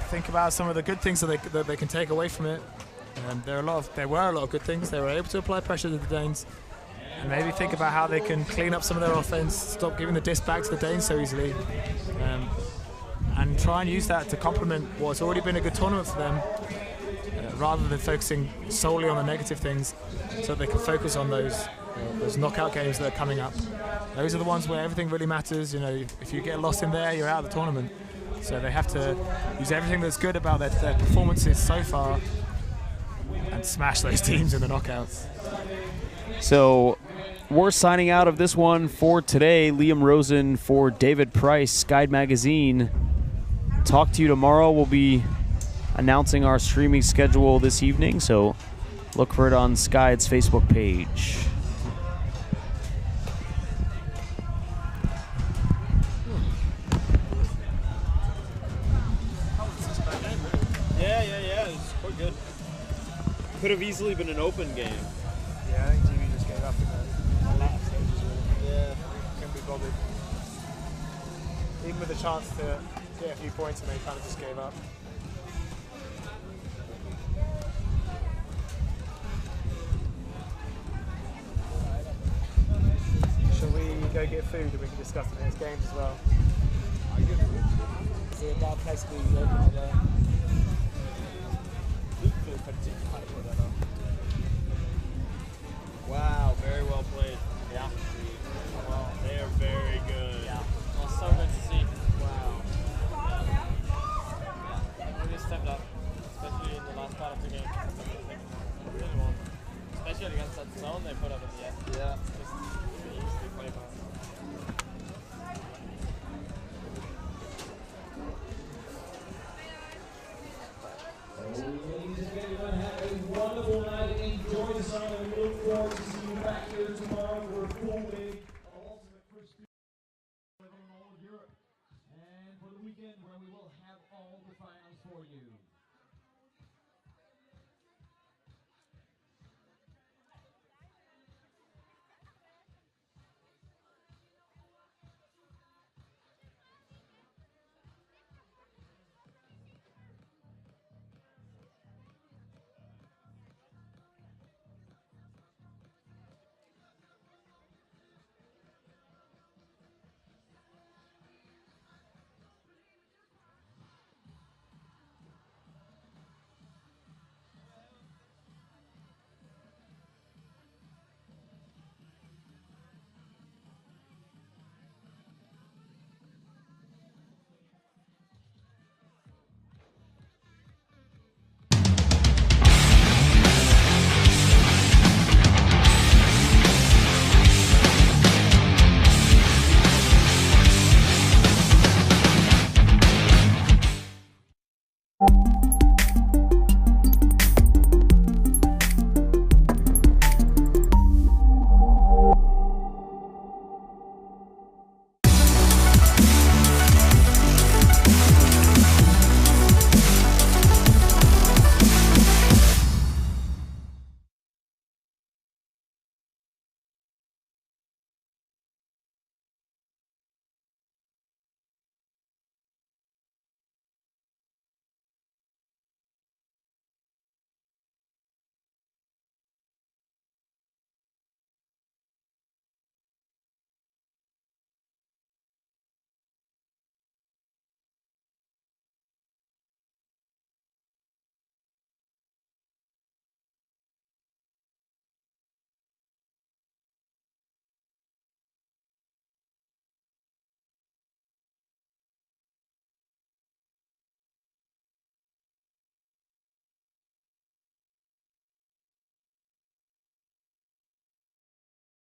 Think about some of the good things that they can take away from it. There were a lot of good things. They were able to apply pressure to the Danes, and maybe think about how they can clean up some of their offense, stop giving the disc back to the Danes so easily, and try and use that to complement what's already been a good tournament for them, rather than focusing solely on the negative things, so they can focus on those knockout games that are coming up. Those are the ones where everything really matters. You know, if you get lost in there, you're out of the tournament. So they have to use everything that's good about their performances so far and smash those teams in the knockouts. So we're signing out of this one for today. Liam Rosen for David Price, Guide Magazine. Talk to you tomorrow. We'll be announcing our streaming schedule this evening, so look for it on Skyde's Facebook page. Yeah, it's quite good. Could have easily been an open game. Yeah, I think GB just gave up in the latter stages, really. Yeah. Couldn't be bothered. Even with a chance to get a few points, and they kind of just gave up. Shall we go get food and we can discuss the next games as well? Is it a bad place to be open today? Wow, very well played. Yeah. Wow, they are very good. Yeah. Well, so good to see. Wow. Yeah. Really stepped up, especially in the last part of the game. Really well. Especially against that zone they put up in the end. Yeah. Just really easily played by. Ladies and gentlemen, have a wonderful night. Enjoy the summer. We look forward to seeing you back here tomorrow for a full day of Ultimate Crispy on all of Europe. And for the weekend where we will have all the finals for you.